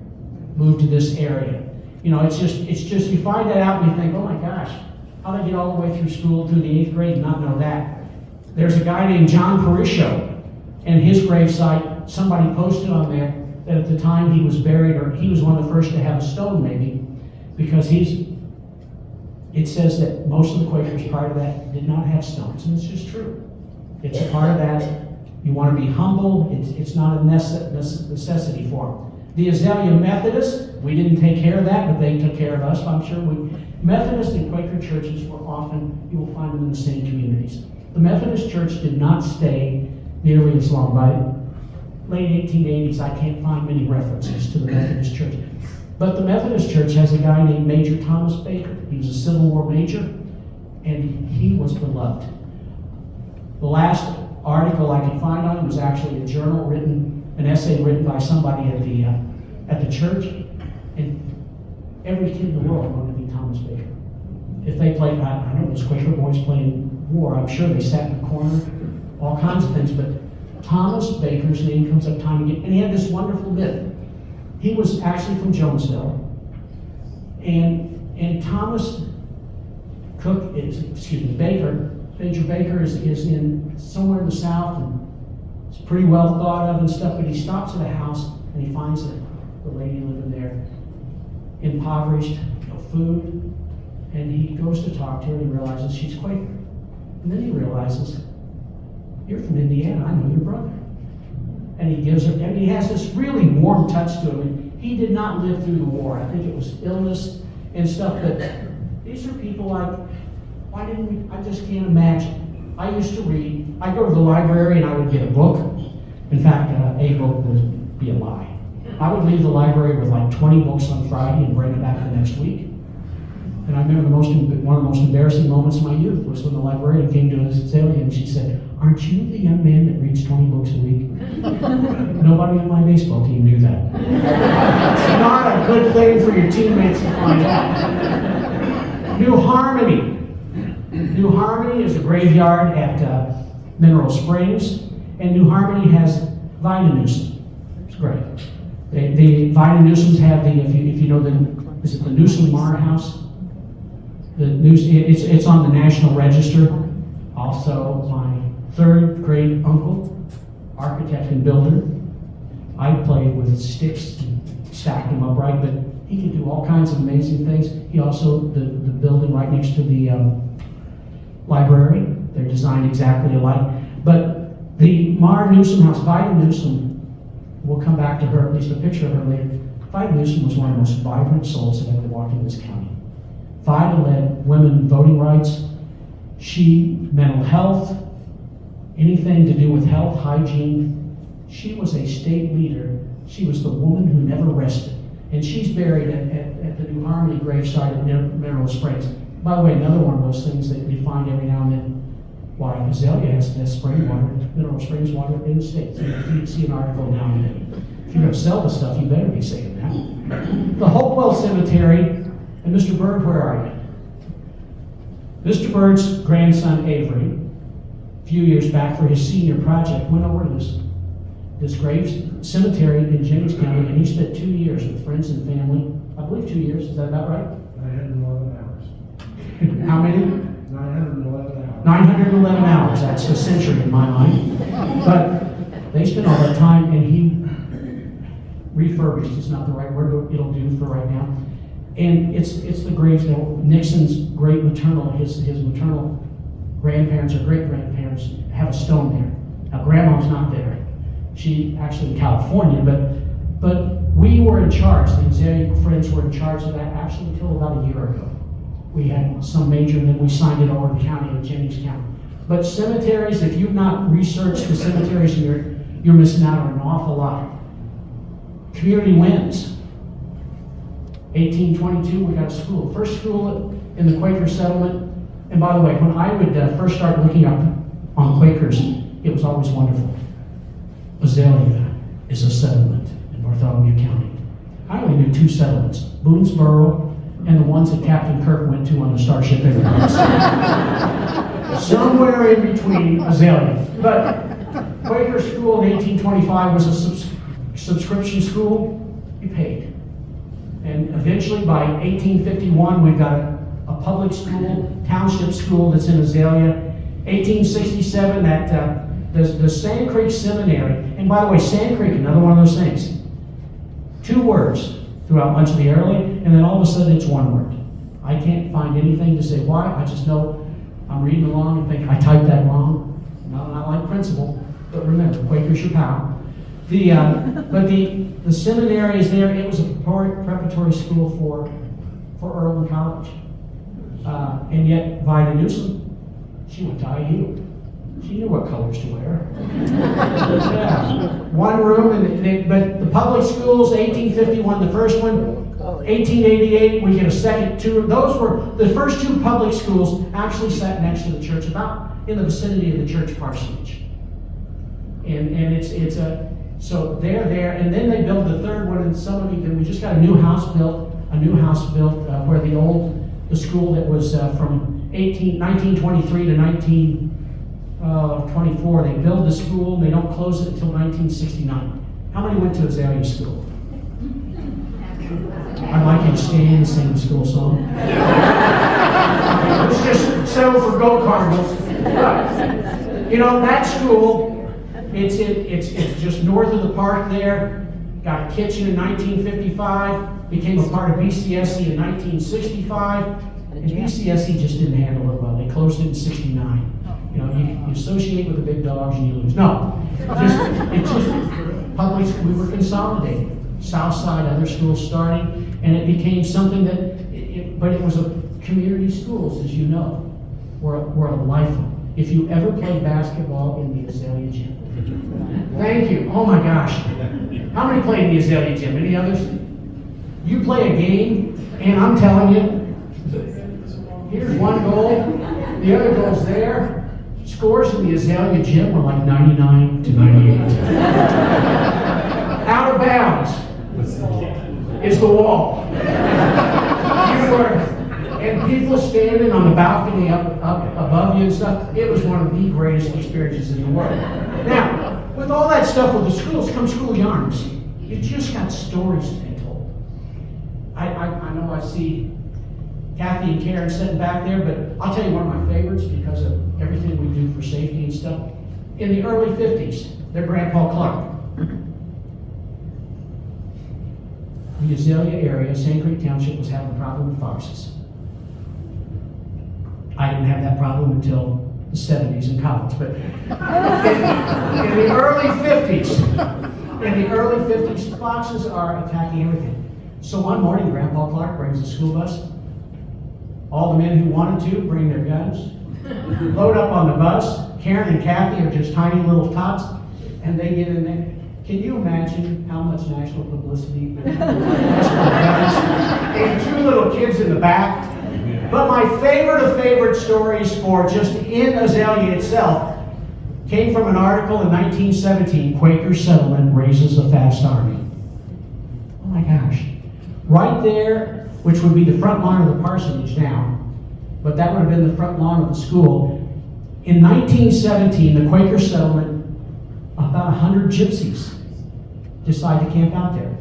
Moved to this area. You know, it's just, you find that out and you think, oh my gosh, how did I get all the way through school, through the 8th grade and not know that? There's a guy named John Parisho, and his gravesite, somebody posted on there that at the time he was buried, or he was one of the first to have a stone maybe, because it says that most of the Quakers prior to that did not have stones, and it's just true. It's a part of that. You want to be humble. It's not a necessity for them. The Azalia Methodists, we didn't take care of that, but they took care of us. I'm sure Methodist and Quaker churches were often, you will find them in the same communities. The Methodist Church did not stay nearly as long. By late 1880s, I can't find many references to the Methodist Church. But the Methodist Church has a guy named Major Thomas Baker. He was a Civil War major, and he was beloved. The last article I could find on it was actually a journal an essay written by somebody at the church, and every kid in the world wanted to be Thomas Baker. If they played, I know those Quaker boys playing war, I'm sure they sat in the corner, all kinds of things, but Thomas Baker's name comes up time again, and he had this wonderful myth. He was actually from Jonesville, and Thomas Cook Baker, Major Baker is in somewhere in the South, and it's pretty well thought of and stuff, but he stops at a house and he finds the lady living there, impoverished, no food, and he goes to talk to her and he realizes she's Quaker. And then he realizes, you're from Indiana, I know your brother. And he gives her, and he has this really warm touch to him. And he did not live through the war. I think it was illness and stuff, but these are people like, why didn't we, I just can't imagine. I used to read, I'd go to the library and I would get a book. In fact, a book would be a lie. I would leave the library with like 20 books on Friday and bring it back the next week. And I remember one of the most embarrassing moments of my youth was when the librarian came to Azalia and she said, aren't you the young man that reads 20 books a week? Nobody on my baseball team knew that. It's not a good thing for your teammates to find out. New Harmony. New Harmony is a graveyard at Mineral Springs, and New Harmony has Vida Newsom. It's great. The Vida Newsoms have if you know is it the Newsom Marr House? It's on the National Register. Also, my 3rd grade uncle, architect and builder. I played with sticks and stacked them upright, but he can do all kinds of amazing things. He also, the building right next to the library, they're designed exactly alike. But the Marr Newsom house, Vida Newsom, we'll come back to her, at least a picture of her later. Vida Newsom was one of the most vibrant souls that ever walked in this county. Vida led women voting rights. Mental health, anything to do with health, hygiene. She was a state leader. She was the woman who never rested. And she's buried at the New Harmony gravesite at Mineral Springs. By the way, another one of those things that you find every now and then, why Azalia has the spring water, Mineral Springs water in the States. You see an article now and then. If you're going to sell the stuff, you better be saying that. The Hopewell Cemetery, and Mr. Bird, where are you? Mr. Bird's grandson, Avery, a few years back for his senior project, went over to this grave cemetery in James County, and he spent 2 years with friends and family. I believe 2 years, is that about right? 911 hours. How many? 911 hours. 911 hours, that's a century in my mind. But they spent all that time, and he refurbished, it's not the right word, it'll do for right now. And it's the graves, Nixon's great maternal, his maternal grandparents or great-grandparents have a stone there. Now, Grandma's not there. She actually in California, but we were in charge. The Azalia Friends were in charge of that actually until about a year ago. We had some major, and then we signed it over to the county in Jennings County. But cemeteries, if you've not researched the cemeteries, you're missing out on an awful lot. Community wins. 1822, we got a school. First school in the Quaker settlement. And by the way, when I would first start looking up on Quakers, it was always wonderful. Azalia is a settlement in Bartholomew County. I only knew 2 settlements, Boonesboro and the ones that Captain Kirk went to on the Starship Enterprise. Somewhere in between Azalia. But Quaker school in 1825 was a subscription school. You paid. And eventually by 1851 we've got a public school, township school that's in Azalia. 1867 the Sand Creek Seminary. And by the way, Sand Creek, another one of those things. 2 words throughout much of the early, and then all of a sudden it's 1 word. I can't find anything to say why. I just know I'm reading along and think I typed that wrong. No, not like principle, but remember, Quaker's your pal. But the seminary is there. It was a preparatory school for Earl College. And yet, Vida Newsom, she went to IU. She knew what colors to wear. Yeah. 1 room, but the public schools, 1851, the first one. 1888, we get a second 2. Those were the first 2 public schools actually sat next to the church, about in the vicinity of the church parsonage. And so they're there, and then they built the 3rd one, and we just got a new house built where the school that was from 1923 to 1924, they build the school, and they don't close it until 1969. How many went to Azalia School? I'd like you to stand and sing the school song. Let's just settle for gold cardinals. That school, it's just north of the park there. Got a kitchen in 1955. Became a part of BCSC in 1965. And BCSC just didn't handle it well. They closed it in 69. You associate with the big dogs and you lose. No, it's just public. We were consolidating. South Side, other schools starting, and it became something but it was a community schools, as you know, were a lifeline. If you ever played basketball in the Azalia gym, thank you. Oh my gosh, how many played in the Azalia gym? Any others? You play a game, and I'm telling you, here's 1 goal, the other goal's there. Scores in the Azalia gym were like 99 to 98. Out of bounds is the wall. And people standing on the balcony up above you and stuff. It was one of the greatest experiences in the world. Now, with all that stuff with the schools come school yarns. You just got stories to be told. I know I see Kathy and Karen sitting back there, but I'll tell you one of my favorites because of everything we do for safety and stuff. In the early 50s, their Grandpa Clark. The Azalia area, Sand Creek Township, was having a problem with foxes. I didn't have that problem until the 70s in college, but in the early 50s, foxes are attacking everything. So one morning, Grandpa Clark brings a school bus. All the men who wanted to bring their guns, load up on the bus. Karen and Kathy are just tiny little tots, and they get in there. Can you imagine how much national publicity and 2 little kids in the back? But my favorite of favorite stories for just in Azalia itself came from an article in 1917, Quaker settlement raises a fast army. Oh my gosh. Right there, which would be the front lawn of the parsonage now, but that would have been the front lawn of the school. In 1917, the Quaker settlement, about 100 gypsies decide to camp out there.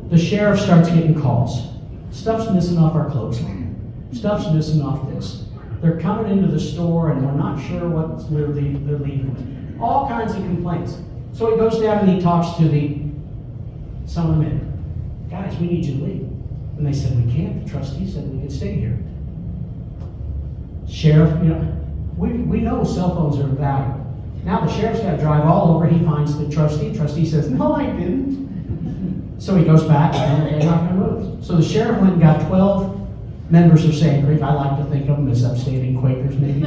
The sheriff starts getting calls. Stuff's missing off our clothesline. Stuff's missing off this. They're coming into the store and we're not sure what they're leaving. All kinds of complaints. So he goes down and he talks to some of the men. Guys, we need you to leave. And they said, we can't. The trustee said we could stay here. Sheriff, we know cell phones are valuable. Now the sheriff's got to drive all over. He finds the trustee. Trustee says, no, I didn't. So he goes back and they're not going to move. So the sheriff went and got 12 members of Sand Creek. I like to think of them as upstanding Quakers, maybe.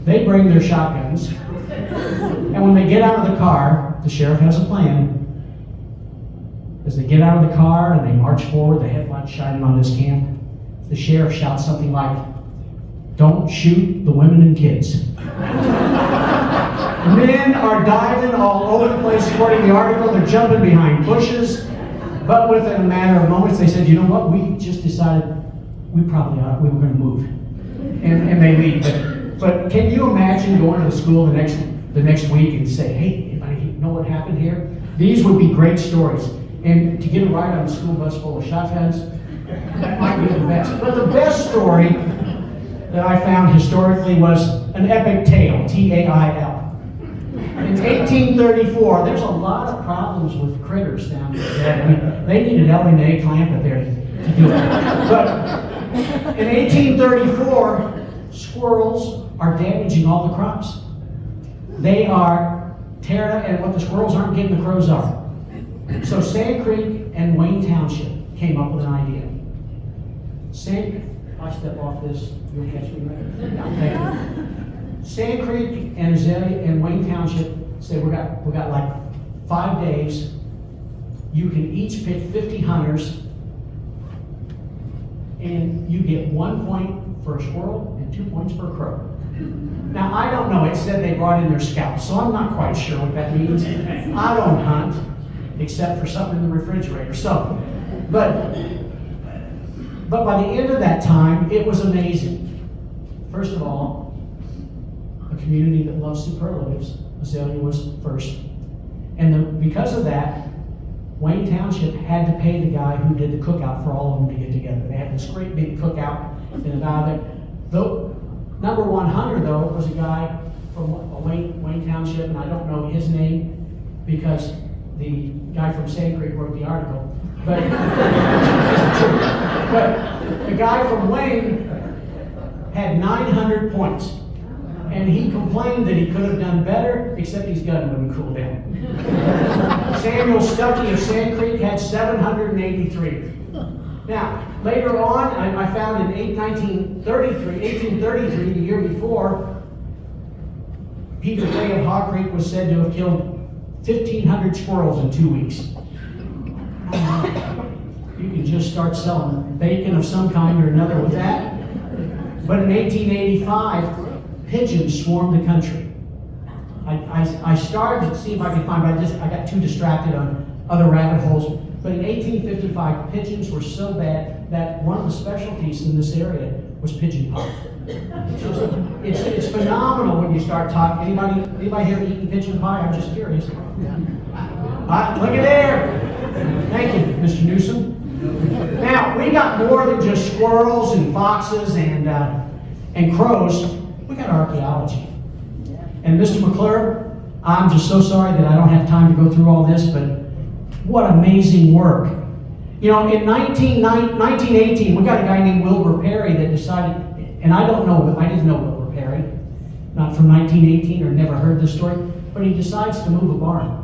They bring their shotguns. And when they get out of the car, the sheriff has a plan. As they get out of the car and they march forward, the headlights shining on this camp, the sheriff shouts something like, don't shoot the women and kids. Men are diving all over the place, according to the article. They're jumping behind bushes. But within a matter of moments, they said, you know what? We just decided we were going to move. And they leave. But can you imagine going to the school the next week and say, hey, anybody know what happened here? These would be great stories. And to get a ride on a school bus full of shotguns, that might be the best. But the best story that I found historically was an epic tale, T-A-I-L. In 1834, there's a lot of problems with critters down there. I mean, they needed Evelyn and A. Clampett there to do it. But in 1834, squirrels are damaging all the crops. They are tearing, and what the squirrels aren't getting, the crows are. So Sand Creek and Wayne Township came up with an idea. If I step off this, you'll catch me, right? Yeah, thank you. Sand Creek and Azalia and Wayne Township said, we got like 5 days. You can each pick 50 hunters, and you get 1 point for a squirrel and 2 points for a crow. Now, I don't know. It said they brought in their scouts, so I'm not quite sure what that means. I don't hunt, except for something in the refrigerator. So, but by the end of that time, it was amazing. First of all, a community that loves superlatives. Azalia was first. And because of that, Wayne Township had to pay the guy who did the cookout for all of them to get together. They had this great big cookout in the valley. The number one hunter, though, was a guy from Wayne Township, and I don't know his name because the guy from Sand Creek wrote the article. But the guy from Wayne had 900 points. And he complained that he could have done better, except his gun wouldn't cool down. Samuel Stuckey of Sand Creek had 783. Now, later on, I found in 1833, the year before, Peter Ray of Hawk Creek was said to have killed 1,500 squirrels in 2 weeks. You can just start selling bacon of some kind or another with that. But in 1885, pigeons swarmed the country. I started to see if I could find, but I got too distracted on other rabbit holes. But in 1855, pigeons were so bad that one of the specialties in this area was pigeon pie. It's phenomenal when you start talking. Anybody here eating pigeon pie? I'm just curious. Look at there. Thank you, Mr. Newsom. Now, we got more than just squirrels and foxes and crows. We got archaeology. And Mr. McClure, I'm just so sorry that I don't have time to go through all this, but what amazing work. You know, in 1918, we got a guy named Wilbur Perry that decided, and I didn't know Wilbur Perry, not from 1918 or never heard this story, but he decides to move a barn.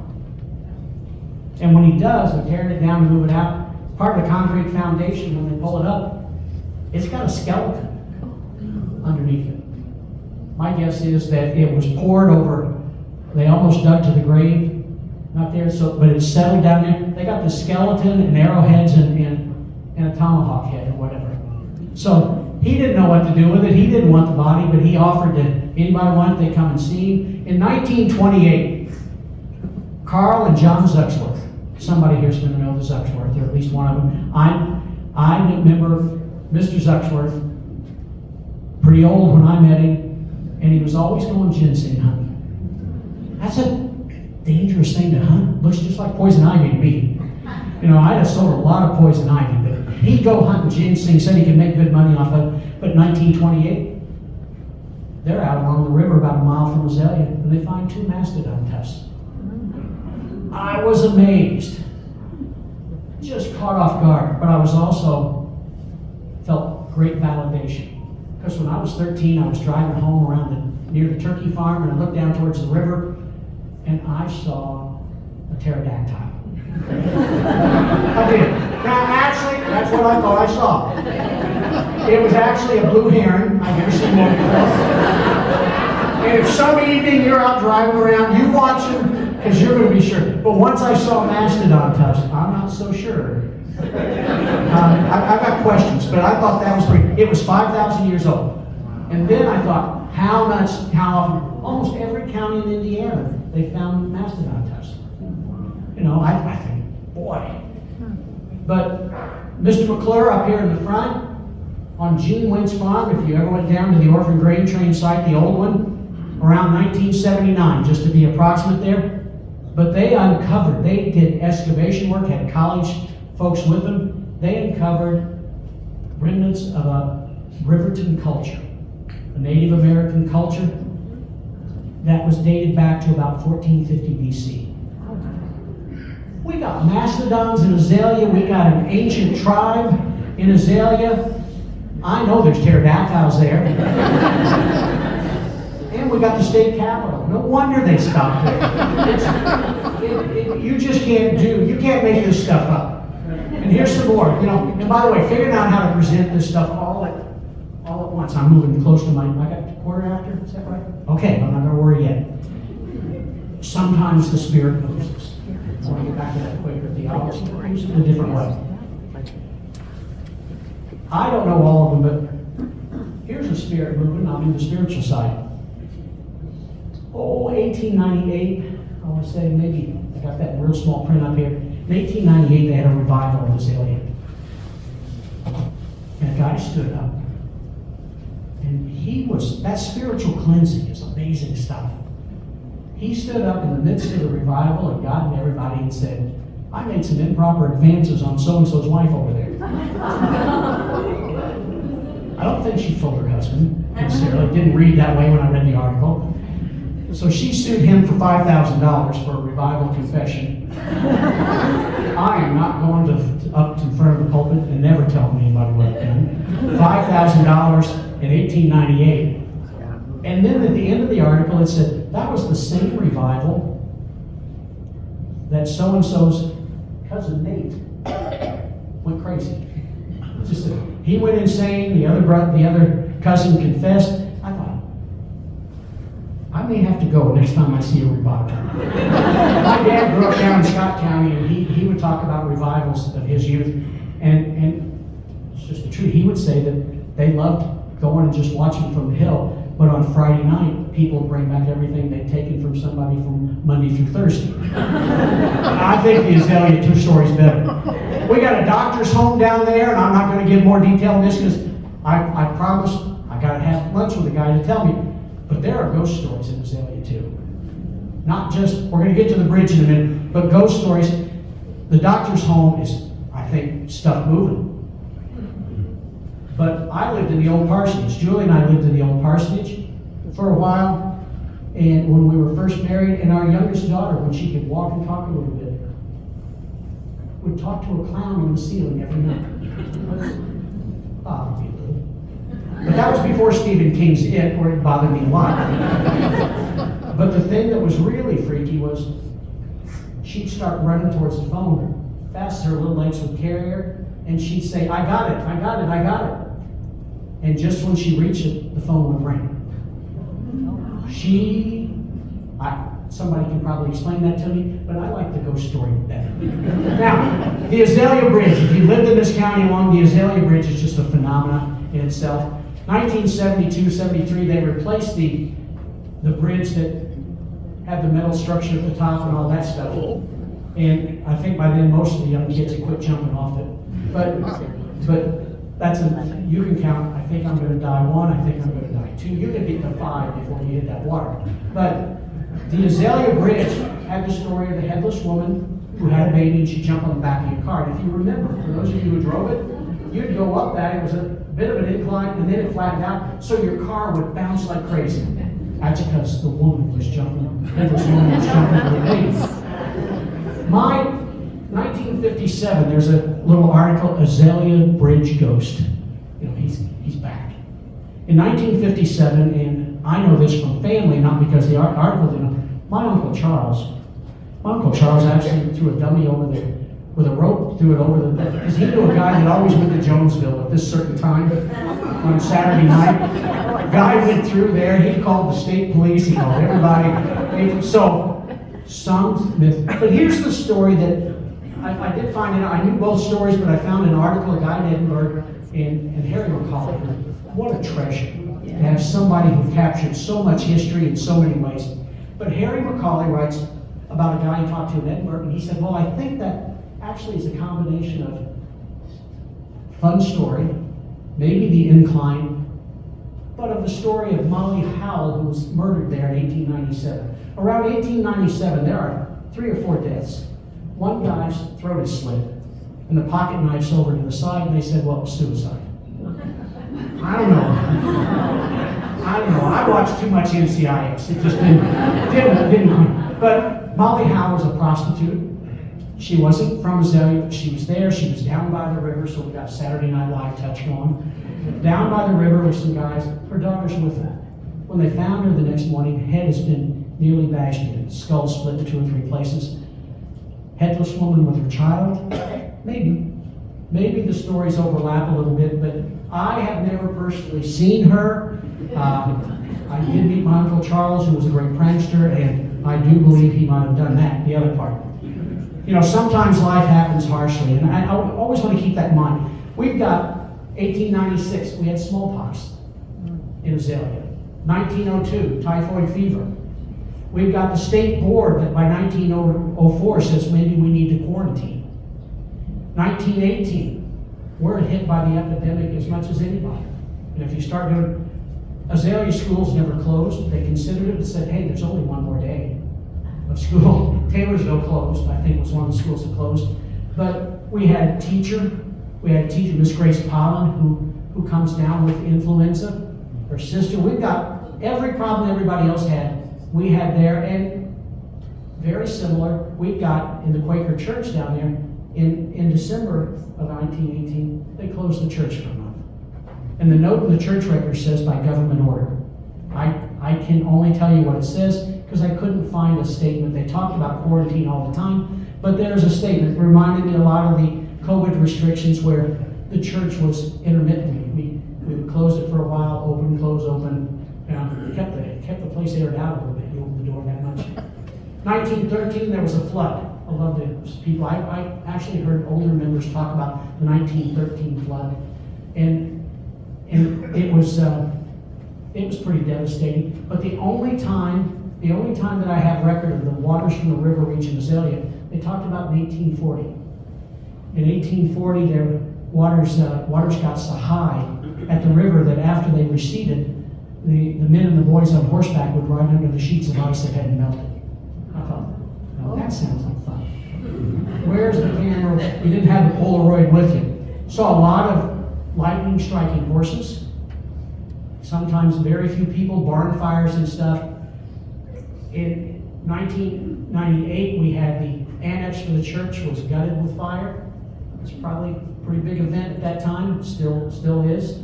And when he does, they're tearing it down to move it out. Part of the concrete foundation, when they pull it up, it's got a skeleton underneath it. My guess is that it was poured over, they almost dug to the grave, not there, but it's settled down there. They got the skeleton and arrowheads and a tomahawk head or whatever. So he didn't know what to do with it. He didn't want the body, but he offered to anybody want it, they come and see him. In 1928, Carl and John Zuxworth, somebody here's going to know the Zuxworth, or at least one of them. I remember Mr. Zuxworth, pretty old when I met him, and he was always going ginseng hunting. That's a dangerous thing to hunt. Looks just like poison ivy to me. You know, I'd have sold a lot of poison ivy, but he'd go hunting ginseng, said he could make good money off of it. But in 1928, they're out along the river about a mile from Azalia, and they find 2 mastodon tusks. I was amazed, just caught off guard, but I was also felt great validation. Because when I was 13, I was driving home near the turkey farm, and I looked down towards the river, and I saw a pterodactyl. I did. Now, actually, that's what I thought I saw. It was actually a blue heron. I've never seen one before. And if some evening you're out driving around, you watch them, because you're going to be sure. But once I saw a mastodon tusk, I'm not so sure. I've got questions, but I thought that was pretty. It was 5,000 years old. And then I thought, how often? Almost every county in Indiana, they found mastodon tusks. You know, I think, boy. But Mr. McClure up here in the front, on Gene Wynn's farm, if you ever went down to the orphan grain train site, the old one, around 1979, just to be approximate there. But they did excavation work, had college folks with them. They uncovered remnants of a Riverton culture, a Native American culture that was dated back to about 1450 BC. We got mastodons in Azalia. We got an ancient tribe in Azalia. I know there's pterodactyls there. And we got the state capitol. No wonder they stopped there. You just you can't make this stuff up. And here's some more, and by the way, figuring out how to present this stuff all at once. I'm moving close to I got a quarter after, is that right? Okay, I'm not gonna worry yet. Sometimes the Spirit moves us. I want to get back to that Quaker theology, use it in a different way. I don't know all of them, but here's a Spirit movement. I'm in the spiritual side. 1898, I want to say maybe, I got that real small print up here. In 1898, they had a revival in Azalia. And a guy stood up. And that spiritual cleansing is amazing stuff. He stood up in the midst of the revival and got in everybody and said, I made some improper advances on so-and-so's wife over there. I don't think she told her husband, sincerely. Didn't read that way when I read the article. So she sued him for $5,000 for a revival confession. I am not going up in front of the pulpit and never telling anybody what I've done. $5,000 in 1898. And then at the end of the article, it said, that was the same revival that so-and-so's cousin Nate went crazy. Just that he went insane, the other cousin confessed. I thought, I may have to go next time I see a revival. My dad grew up down in Scott County, and he would talk about revivals of his youth, and it's just the truth. He would say that they loved going and just watching from the hill. But on Friday night, people would bring back everything they'd taken from somebody from Monday through Thursday. I think the Azalia 2 story's better. We got a doctor's home down there, and I'm not going to give more detail on this because I promised I got to have lunch with a guy to tell me. But there are ghost stories in Azalia too. Not just, we're going to get to the bridge in a minute, but ghost stories. The doctor's home is, I think, stuff moving. But I lived in the old parsonage. Julie and I lived in the old parsonage for a while. And when we were first married, and our youngest daughter, when she could walk and talk a little bit, would talk to a clown on the ceiling every night. Bothered me a little. But that was before Stephen King's It, where it bothered me a lot. But the thing that was really freaky was she'd start running towards the phone, fast as her little legs would carry her, and she'd say, I got it, I got it, I got it. And just when she reached it, the phone would ring. Somebody can probably explain that to me, but I like the ghost story better. Now, the Azalia Bridge. If you lived in this county long, the Azalia Bridge is just a phenomenon in itself. 1972, 73, they replaced the bridge that had the metal structure at the top and all that stuff. And I think by then most of the young kids had quit jumping off it. But you can count, I think I'm going to die 1, I think I'm going to die 2. You can get to 5 before you hit that water. But the Azalia Bridge had the story of the headless woman who had a baby and she jumped on the back of your car. And if you remember, for those of you who drove it, you'd go up that, it was a bit of an incline, and then it flattened out, so your car would bounce like crazy. That's because the woman was jumping, the headless woman was jumping on the baby. My 1957, there's a little article, Azalia Bridge Ghost. He's back. In 1957, and I know this from family, not because the article didn't, my Uncle Charles actually threw a dummy over with a rope, threw it over because he knew a guy that always went to Jonesville at this certain time on Saturday night. Guy went through there, he called the state police, he called everybody. So, some myth. But here's the story that I did find out. I knew both stories, but I found an article, a guy in Edinburgh, and Harry McCauley. What a treasure to have somebody who captured so much history in so many ways. But Harry McCauley writes about a guy he talked to in Edinburgh, and he said, well, I think that actually is a combination of fun story, maybe the incline, but of the story of Molly Howell, who was murdered there in 1897. Around 1897, there are 3 or 4 deaths. One guy's throat is slit, and the pocket knife's over to the side, and they said, well, it was suicide. I don't know. I watched too much NCIS. It just didn't. But Molly Howell was a prostitute. She wasn't from Azalia, but she was there. She was down by the river, so we got Saturday Night Live touch going. Down by the river with some guys. Her daughter's with her. When they found her the next morning, her head has been nearly bashed in, skull split in 2 or 3 places. Headless woman with her child. Maybe the stories overlap a little bit, but I have never personally seen her. I did meet my Uncle Charles, who was a great prankster, and I do believe he might have done that, the other part. You know, sometimes life happens harshly, and I always want to keep that in mind. We've got 1896, we had smallpox in Azalia. 1902, typhoid fever. We've got the state board that by 1904 says maybe we need to quarantine. 1918, we're hit by the epidemic as much as anybody. And if you start doing, Azalia schools never closed. They considered it and said, hey, there's only 1 more day of school. Taylorsville closed, I think was one of the schools that closed. But we had teacher, Miss Grace Pollen, who comes down with influenza. Her sister, we've got every problem everybody else had, we had there, and very similar, we've got in the Quaker church down there, in December of 1918, they closed the church for a month. And the note in the church record says by government order. I can only tell you what it says because I couldn't find a statement. They talked about quarantine all the time, but there's a statement. It reminded me a lot of the COVID restrictions where the church was intermittent. We would close it for a while, open, close, open. Kept the place aired out a little bit. You opened the door that much. 1913, there was a flood. I love those people. I actually heard older members talk about the 1913 flood, and it was pretty devastating. But the only time that I have record of the waters from the river reaching Azalia, they talked about in 1840. In 1840, their waters got so high at the river that after they receded, the men and the boys on horseback would ride under the sheets of ice that hadn't melted. I thought, now that sounds like fun. Where's the camera? You didn't have the Polaroid with you. Saw a lot of lightning striking horses. Sometimes very few people, barn fires and stuff. In 1998, we had the annex for the church was gutted with fire. It's probably a pretty big event at that time, still is.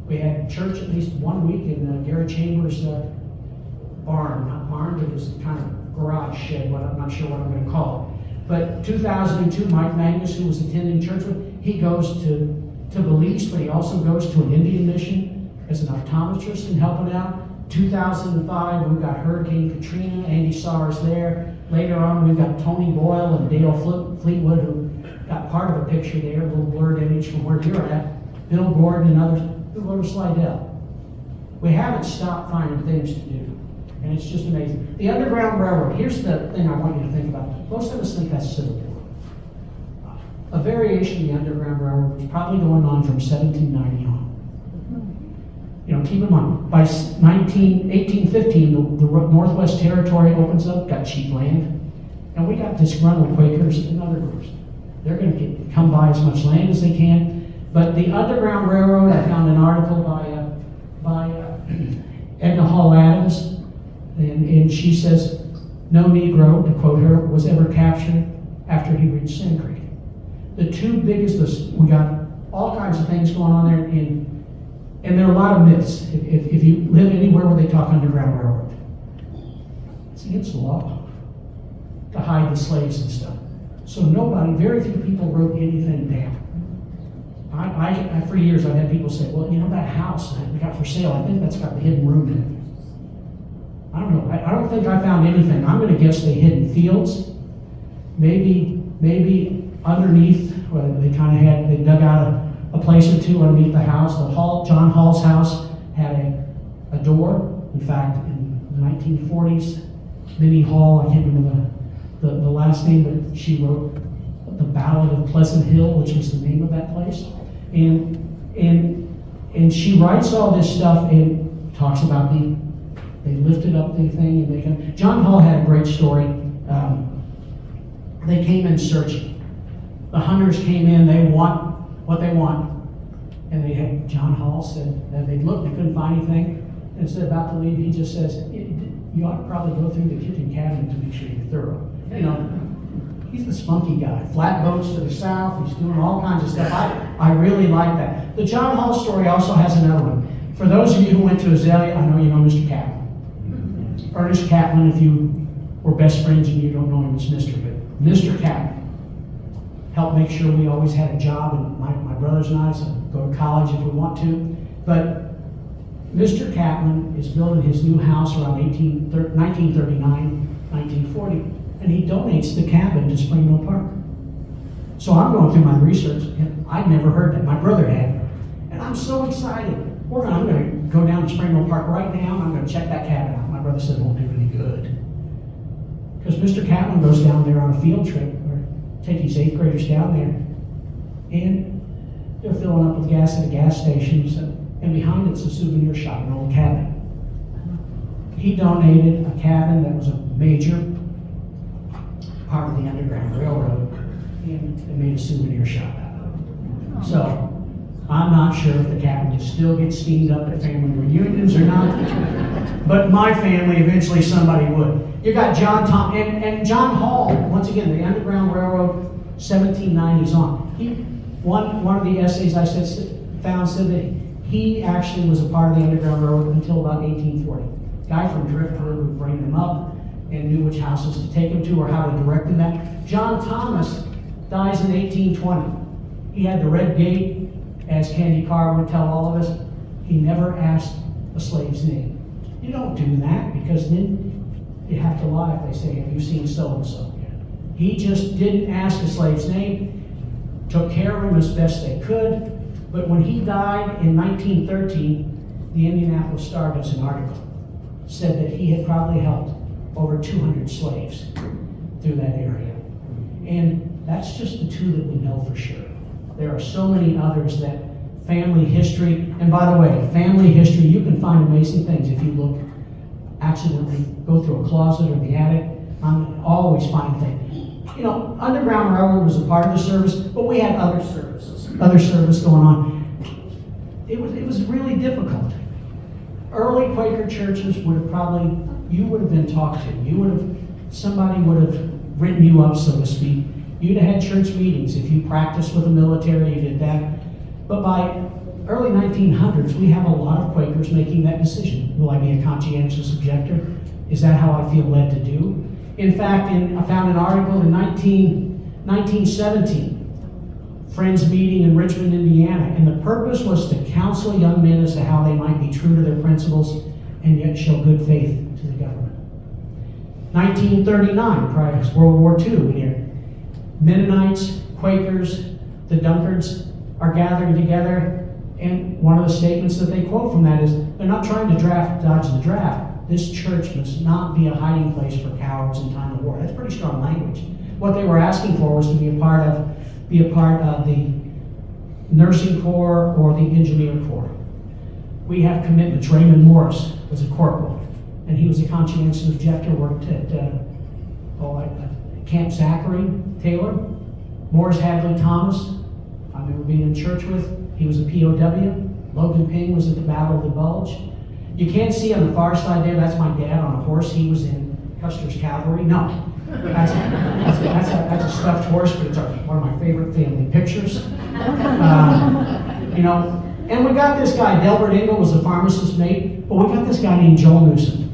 We had church at least 1 week in Gary Chambers' barn, not barn, but it was kind of garage shed, I'm not sure what I'm going to call it. But 2002, Mike Magnus, who was attending church with, he goes to Belize, but he also goes to an Indian mission as an optometrist and helping out. 2005, we've got Hurricane Katrina, Andy Sars there. Later on, we've got Tony Boyle and Dale Fleetwood, who got part of a picture there, a little blurred image from where you're at. Bill Gordon and others who go to Slidell. We haven't stopped finding things to do, and it's just amazing. The Underground Railroad, here's the thing I want you to think about. Most of us think that's Civil War. A variation of the Underground Railroad was probably going on from 1790 on. You know, keep in mind, by 1815, the Northwest Territory opens up, got cheap land, and we got disgruntled Quakers and other groups. They're going to come buy as much land as they can. But the Underground Railroad, I found an article by Edna Hall Adams, and she says, no Negro, to quote her, was ever captured after he reached Sand Creek. The two biggest, we got all kinds of things going on there in And there are a lot of myths. If you live anywhere where they talk Underground Railroad, it's against the law to hide the slaves and stuff. So very few people wrote anything down. For years I've had people say, well, that house that we got for sale, I think that's got the hidden room in it. I don't know. I don't think I found anything. I'm going to guess they hid in fields. Maybe underneath, where they dug out a place or two underneath the house. John Hall's house had a door. In fact, in the 1940s, Minnie Hall, I can't remember the last name, but she wrote The Ballad of Pleasant Hill, which was the name of that place. And she writes all this stuff and talks about they lifted up the thing and John Hall had a great story. They came in searching. The hunters came in, they want what they want. And John Hall said that they looked, they couldn't find anything. And instead of about to leave, he just says, you ought to probably go through the kitchen cabinet to make sure you're thorough. He's the spunky guy. Flatboats to the south, he's doing all kinds of stuff. I really like that. The John Hall story also has another one. For those of you who went to Azalia, I know you know Mr. Catlin. Ernest Catlin, if you were best friends and you don't know him as Mr., but Mr. Catlin helped make sure we always had a job, and my brothers and I go to college if we want to. But Mr. Catlin is building his new house around 1939, 1940, and he donates the cabin to Spring Mill Park. So I'm going through my research, and I'd never heard that. My brother had, and I'm so excited. I'm going to go down to Spring Mill Park right now, and I'm going to check that cabin out. My brother said it won't do any good. Because Mr. Catlin goes down there on a field trip, or take these 8th graders down there, and they're filling up with gas at a gas station, and behind it's a souvenir shop, an old cabin. He donated a cabin that was a major part of the Underground Railroad, and they made a souvenir shop out of it. So, I'm not sure if the cabin still gets steamed up at family reunions or not, but my family, eventually somebody would. You got John Tom, and John Hall, once again, the Underground Railroad, 1790s on. One of the essays I found said that he actually was a part of the Underground Railroad until about 1840. Guy from Driftwood would bring them up and knew which houses to take them to or how to direct them back. John Thomas dies in 1820. He had the red gate, as Candy Carr would tell all of us. He never asked a slave's name. You don't do that, because then you have to lie if they say, have you seen so-and-so? He just didn't ask a slave's name, took care of him as best they could. But when he died in 1913, the Indianapolis Star does an article, said that he had probably helped over 200 slaves through that area. And that's just the two that we know for sure. There are so many others that family history, and by the way, family history, you can find amazing things if you look, accidentally go through a closet or the attic. I'm always finding things. Underground Railroad was a part of the service, but we had other service going on. It was really difficult. Early Quaker churches would have you would have been talked to. Somebody would have written you up, so to speak. You'd have had church meetings. If you practiced with the military, you did that. But by early 1900s, we have a lot of Quakers making that decision. Will I be a conscientious objector? Is that how I feel led to do? In fact, I found an article in 1917, Friends meeting in Richmond, Indiana, and the purpose was to counsel young men as to how they might be true to their principles and yet show good faith to the government. 1939, prior to World War II, here, Mennonites, Quakers, the Dunkards are gathering together, and one of the statements that they quote from that is, they're not trying to dodge the draft. This church must not be a hiding place for cowards in time of war. That's pretty strong language. What they were asking for was to be a part of the nursing corps or the engineer corps. We have commitments. Raymond Morris was a corporal, and he was a conscientious objector, worked at Camp Zachary Taylor. Morris Hadley Thomas, I remember being in church with. He was a POW. Logan Ping was at the Battle of the Bulge. You can't see on the far side there, that's my dad on a horse. He was in Custer's Cavalry. No, that's a stuffed horse, but it's one of my favorite family pictures. And we got this guy, Delbert Ingle was the pharmacist's mate, but we got this guy named Joel Newsom.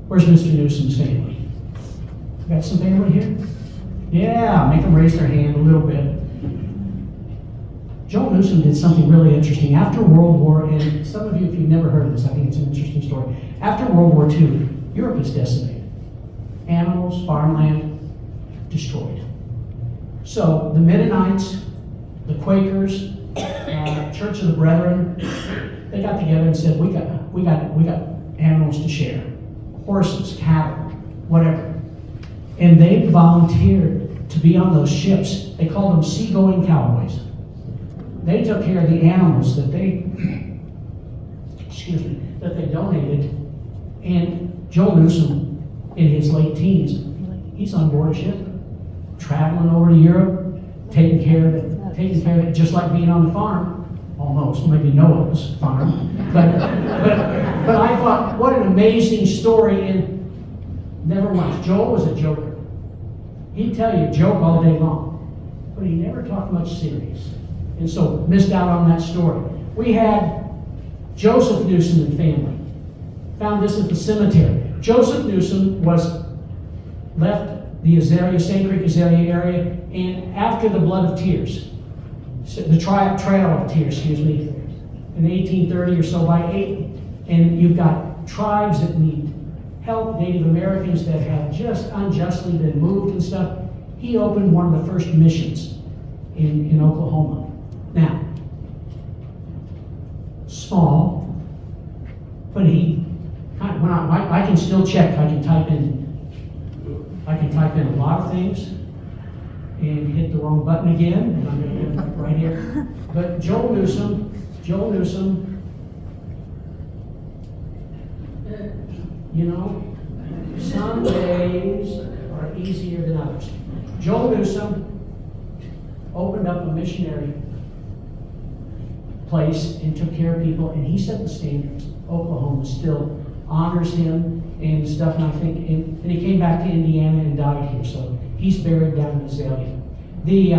Where's Mr. Newsom's family? Got some family here? Yeah, make them raise their hand a little bit. Joel Newsom did something really interesting. After World War, and some of you, if you've never heard of this, I think it's an interesting story. After World War II, Europe is decimated. Animals, farmland, destroyed. So the Mennonites, the Quakers, Church of the Brethren, they got together and said, we got animals to share. Horses, cattle, whatever. And they volunteered to be on those ships. They called them seagoing cowboys. They took care of the animals that they, that they donated. And Joel Newsom, in his late teens, he's on board a ship, traveling over to Europe, taking care of it, just like being on the farm. Almost, maybe Noah's farm. But I thought, what an amazing story, and never once. Joel was a joker. He'd tell you a joke all day long, but he never talked much serious. And so, missed out on that story. We had Joseph Newsom and family. Found this at the cemetery. Joseph Newsom left the Azalia, St. Creek Azalia area, and after the blood of tears, the trail of tears, in 1830 or so by 8, and you've got tribes that need help, Native Americans that have just unjustly been moved and stuff. He opened one of the first missions in Oklahoma. Now, small, but he kind of, when I can still check. I can type in a lot of things and hit the wrong button again, and I'm going to get it right here. But Joel Newsom, you know, some days are easier than others. Joel Newsom opened up a missionary place and took care of people, and he set the standards. Oklahoma still honors him and stuff, and I think, and he came back to Indiana and died here, so he's buried down in Azalia. The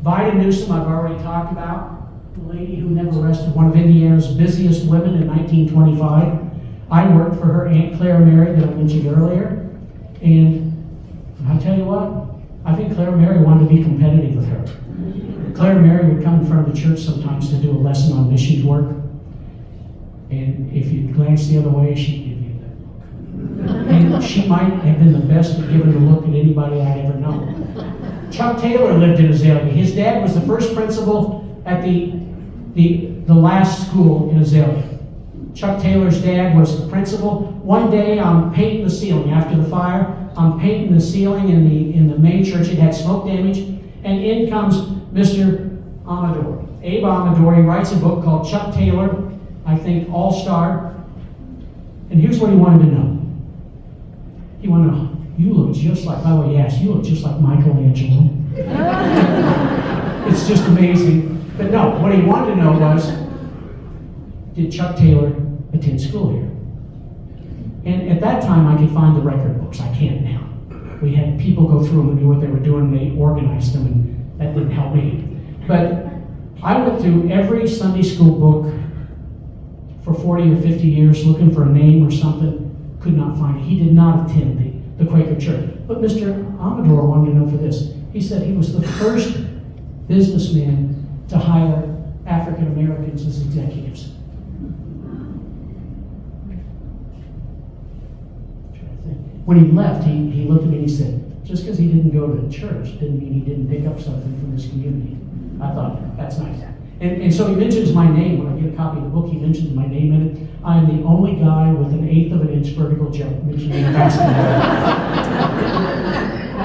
Vida Newsom I've already talked about, the lady who never rested, one of Indiana's busiest women in 1925. I worked for her Aunt Clara Mary that I mentioned earlier, and I'll tell you what, I think Clara Mary wanted to be competitive with her. Clara Mary would come in front of the church sometimes to do a lesson on missions work, and if you glance the other way, she'd give you that look. And she might have been the best at giving a look at anybody I'd ever known. Chuck Taylor lived in Azalia. His dad was the first principal at the last school in Azalia. Chuck Taylor's dad was the principal. One day I'm painting the ceiling after the fire. I'm painting the ceiling in the main church. It had smoke damage. And in comes Mr. Amador. Abe Amador. He writes a book called Chuck Taylor, I think All-Star. And here's what he wanted to know. He wanted to know, you look just like, by the way, yes, you look just like Michelangelo. It's just amazing. But no, what he wanted to know was, did Chuck Taylor attend school here? And at that time, I could find the record books. I can't now. We had people go through them and knew what they were doing, and they organized them, and that didn't help me. But I went through every Sunday school book for 40 or 50 years looking for a name or something. Could not find it. He did not attend the Quaker church. But Mr. Amador wanted to know for this. He said he was the first businessman to hire African Americans as executives. When he left, he looked at me and he said, just because he didn't go to church didn't mean he didn't pick up something from this community. I thought, that's nice. And so he mentions my name. When I get a copy of the book, he mentions my name in it. I am the only guy with an 1/8 of an inch vertical jump mentioned in the basketball.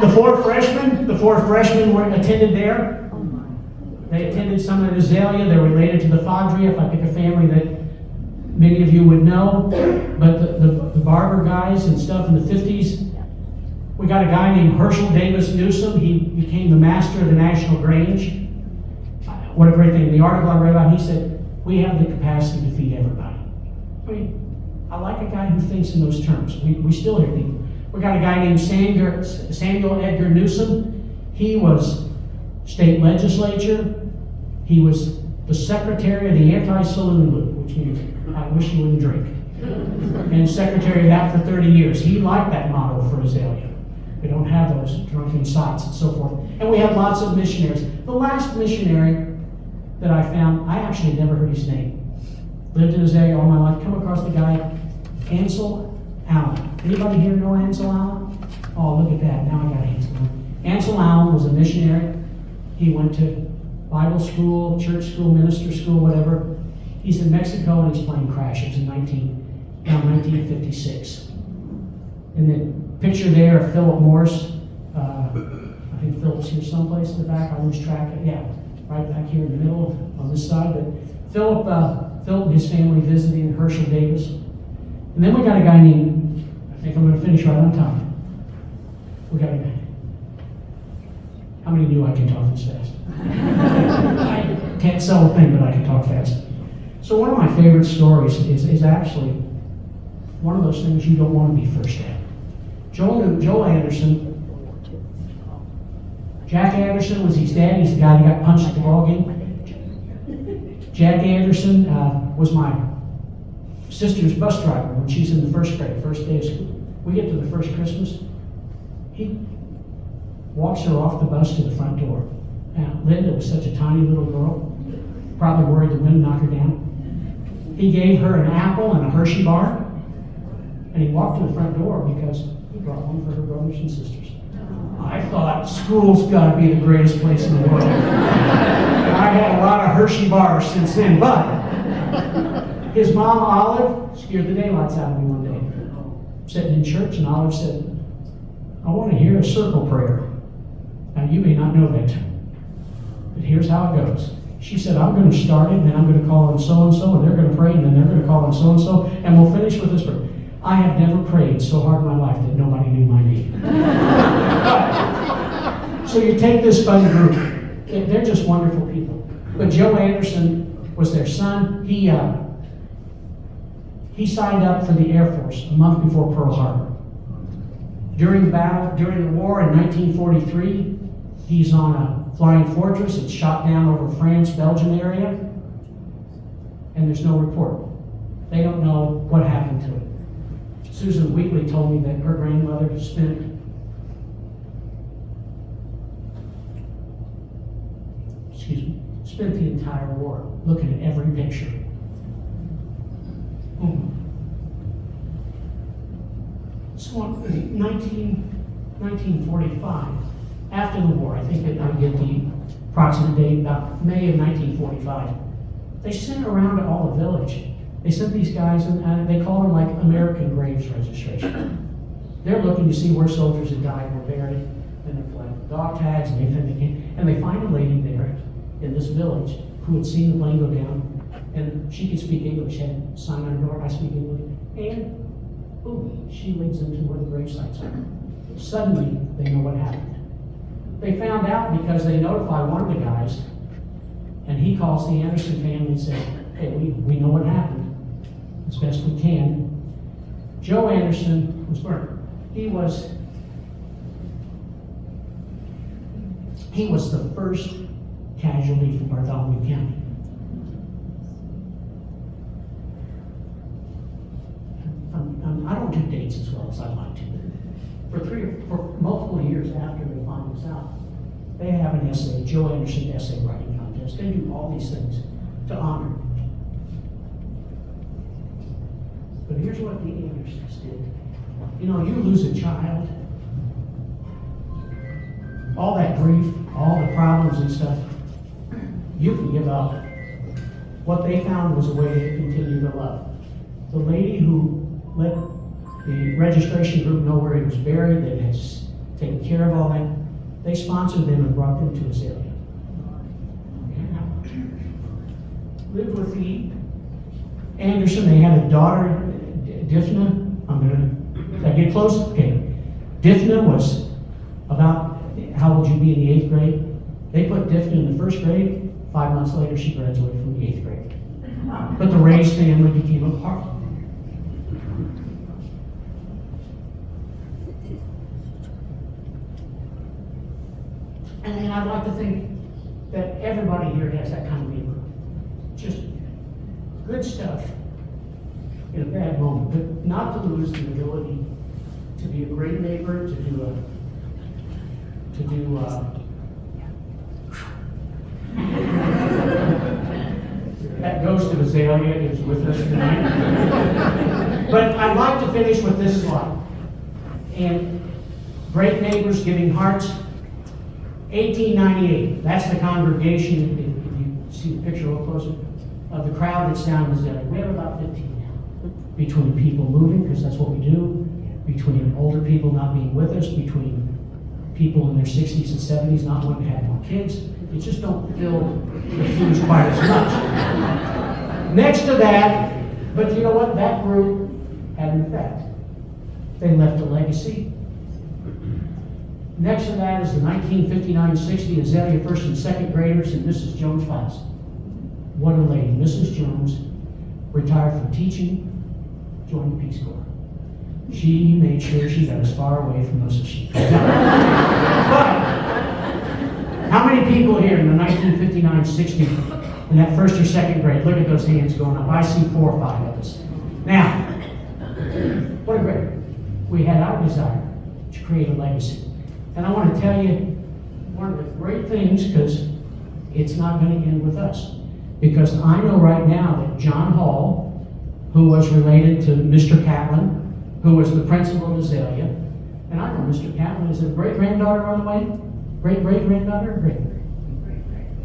The four freshmen were attended there. They attended some at Azalia. They're related to the Fadri, if I pick a family that many of you would know. But the Barber guys and stuff in the 50s. We got a guy named Herschel Davis Newsom. He became the master of the National Grange. What a great thing. In the article I read about, he said, we have the capacity to feed everybody. I mean, I like a guy who thinks in those terms. We still hear people. We got a guy named Samuel Edgar Newsom. He was state legislature. He was the secretary of the anti-saloon group, which means I wish you wouldn't drink. And secretary of that for 30 years. He liked that motto for Azalia. We don't have those drunken sites and so forth. And we have lots of missionaries. The last missionary that I found, I actually never heard his name. Lived in Azalia all my life. Come across the guy, Ansel Allen. Anybody here know Ansel Allen? Oh, look at that. Now I got Ansel Allen. Ansel Allen was a missionary. He went to Bible school, church school, minister school, whatever. He's in Mexico and his plane crashes in 1956. And the picture there of Philip Morris. I think Philip's here someplace in the back. I lose track of, yeah, right back here in the middle on this side. But Philip and his family visiting Herschel Davis. And then we got a guy named, I think I'm going to finish right on time. We got a guy. How many knew I can talk this fast? I can't sell a thing, but I can talk fast. So one of my favorite stories is actually one of those things you don't want to be first at. Joel Anderson, Jack Anderson was his dad. He's the guy that got punched at the ball game. Jack Anderson was my sister's bus driver when she's in the first grade, first day of school. We get to the first Christmas. He walks her off the bus to the front door. Now, Linda was such a tiny little girl, probably worried the wind knocked her down. He gave her an apple and a Hershey bar, and he walked to the front door because he brought one for her brothers and sisters. I thought, school's got to be the greatest place in the world. I had a lot of Hershey bars since then, but his mom, Olive, scared the daylights out of me one day. Sitting in church, and Olive said, I want to hear a circle prayer. Now, you may not know that, but here's how it goes. She said, I'm going to start it, and then I'm going to call on so-and-so, and they're going to pray, and then they're going to call on so-and-so, and we'll finish with this prayer. I have never prayed so hard in my life that nobody knew my name. So you take this fun group. They're just wonderful people. But Joe Anderson was their son. He signed up for the Air Force a month before Pearl Harbor. During the war in 1943, he's on a flying fortress. It's shot down over France, Belgium area, and there's no report. They don't know what happened to it. Susan Wheatley told me that her grandmother spent the entire war looking at every picture. So in 1945, after the war, I think that I get the approximate date, about May of 1945, they sent around to all the village. They sent these guys, and they call them like American Graves Registration. They're looking to see where soldiers had died, were buried, and they're collecting dog tags and anything they can. And they find a lady there in this village who had seen the plane go down, and she could speak English, had a sign on her door, I speak English, and boom, she leads them to where the grave sites are. Suddenly, they know what happened. They found out because they notify one of the guys, and he calls the Anderson family and says, hey, we know what happened, as best we can. Joe Anderson was burned. He was the first casualty from Bartholomew County. I don't do dates as well as I'd like to. For multiple years after they find this out, they have an essay, Joe Anderson essay writing contest. They do all these things to honor. But here's what the Andersons did. You know, you lose a child, all that grief, all the problems and stuff, you can give up. What they found was a way to continue their love. The lady who let the registration group know where he was buried, that had taken care of all that, they sponsored them and brought them to Azalia. Lived with the Anderson. They had a daughter, Difna. Did I get close? Okay. Difna was about, how old would you be in the 8th grade? They put Difna in the 1st grade. 5 months later, she graduated from the 8th grade. But the Ray's family became a part. And I'd like to think that everybody here has that kind of neighbor. good stuff in a bad moment, but not to lose the ability to be a great neighbor, to do that ghost of Azalia is with us tonight. But I'd like to finish with this slide. And great neighbors giving hearts, 1898. That's the congregation, if you see the picture a little closer, of the crowd that's down in Azalia. We have about 15 now. Between people moving, because that's what we do, between older people not being with us, between people in their 60s and 70s not wanting to have more kids. It just don't fill the fuse quite as much. Next to that, but you know what? That group had an effect. They left a legacy. Next to that is the 1959-60 Azalia first and second graders in Mrs. Jones' class. What a lady. Mrs. Jones retired from teaching, joined the Peace Corps. She made sure she got as far away from those as she could. But how many people here in the 1959-60 in that first or second grade? Look at those hands going up. I see 4 or 5 of us. Now, what a great. We had our desire to create a legacy. And I want to tell you one of the great things, because it's not going to end with us. Because I know right now that John Hall, who was related to Mr. Catlin, who was the principal of Azalia, and I know Mr. Catlin is a great-granddaughter on the way? Great-great-granddaughter?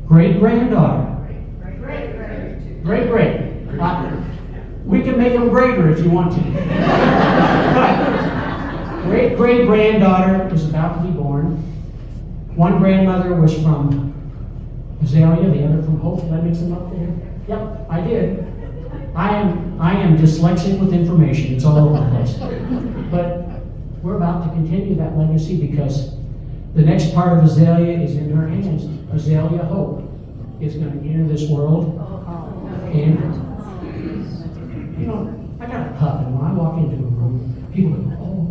Great-granddaughter. Great-great. We can make them greater if you want to. But great-great-granddaughter is about to be born. One grandmother was from Azalia, the other from Hope. Did I mix them up there? Yep, I did. I am dyslexic with information. It's all over the place. But we're about to continue that legacy because the next part of Azalia is in her hands. Azalia Hope is going to enter this world. And, you know, I got a pup, and when I walk into a room, people go, oh,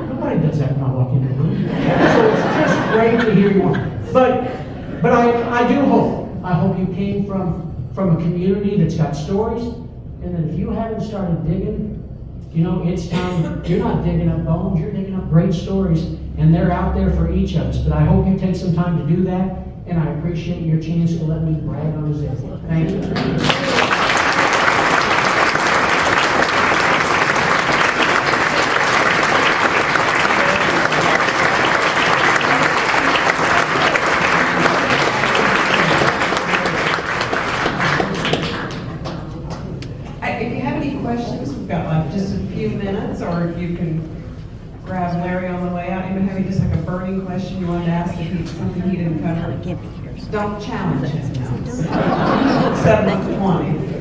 nobody does that when I walk into a room. So it's just great to hear you. But I do hope. I hope you came from a community that's got stories, and then if you haven't started digging, you know, it's time. You're not digging up bones, you're digging up great stories, and they're out there for each of us. But I hope you take some time to do that, and I appreciate your chance to let me brag on Azalia. Thank you. If you have any questions, we've got like just a few minutes, or if you can grab Larry on the way out. Even having just like a burning question you wanted to ask, if he's something he didn't cover. Don't challenge him now. 7:20.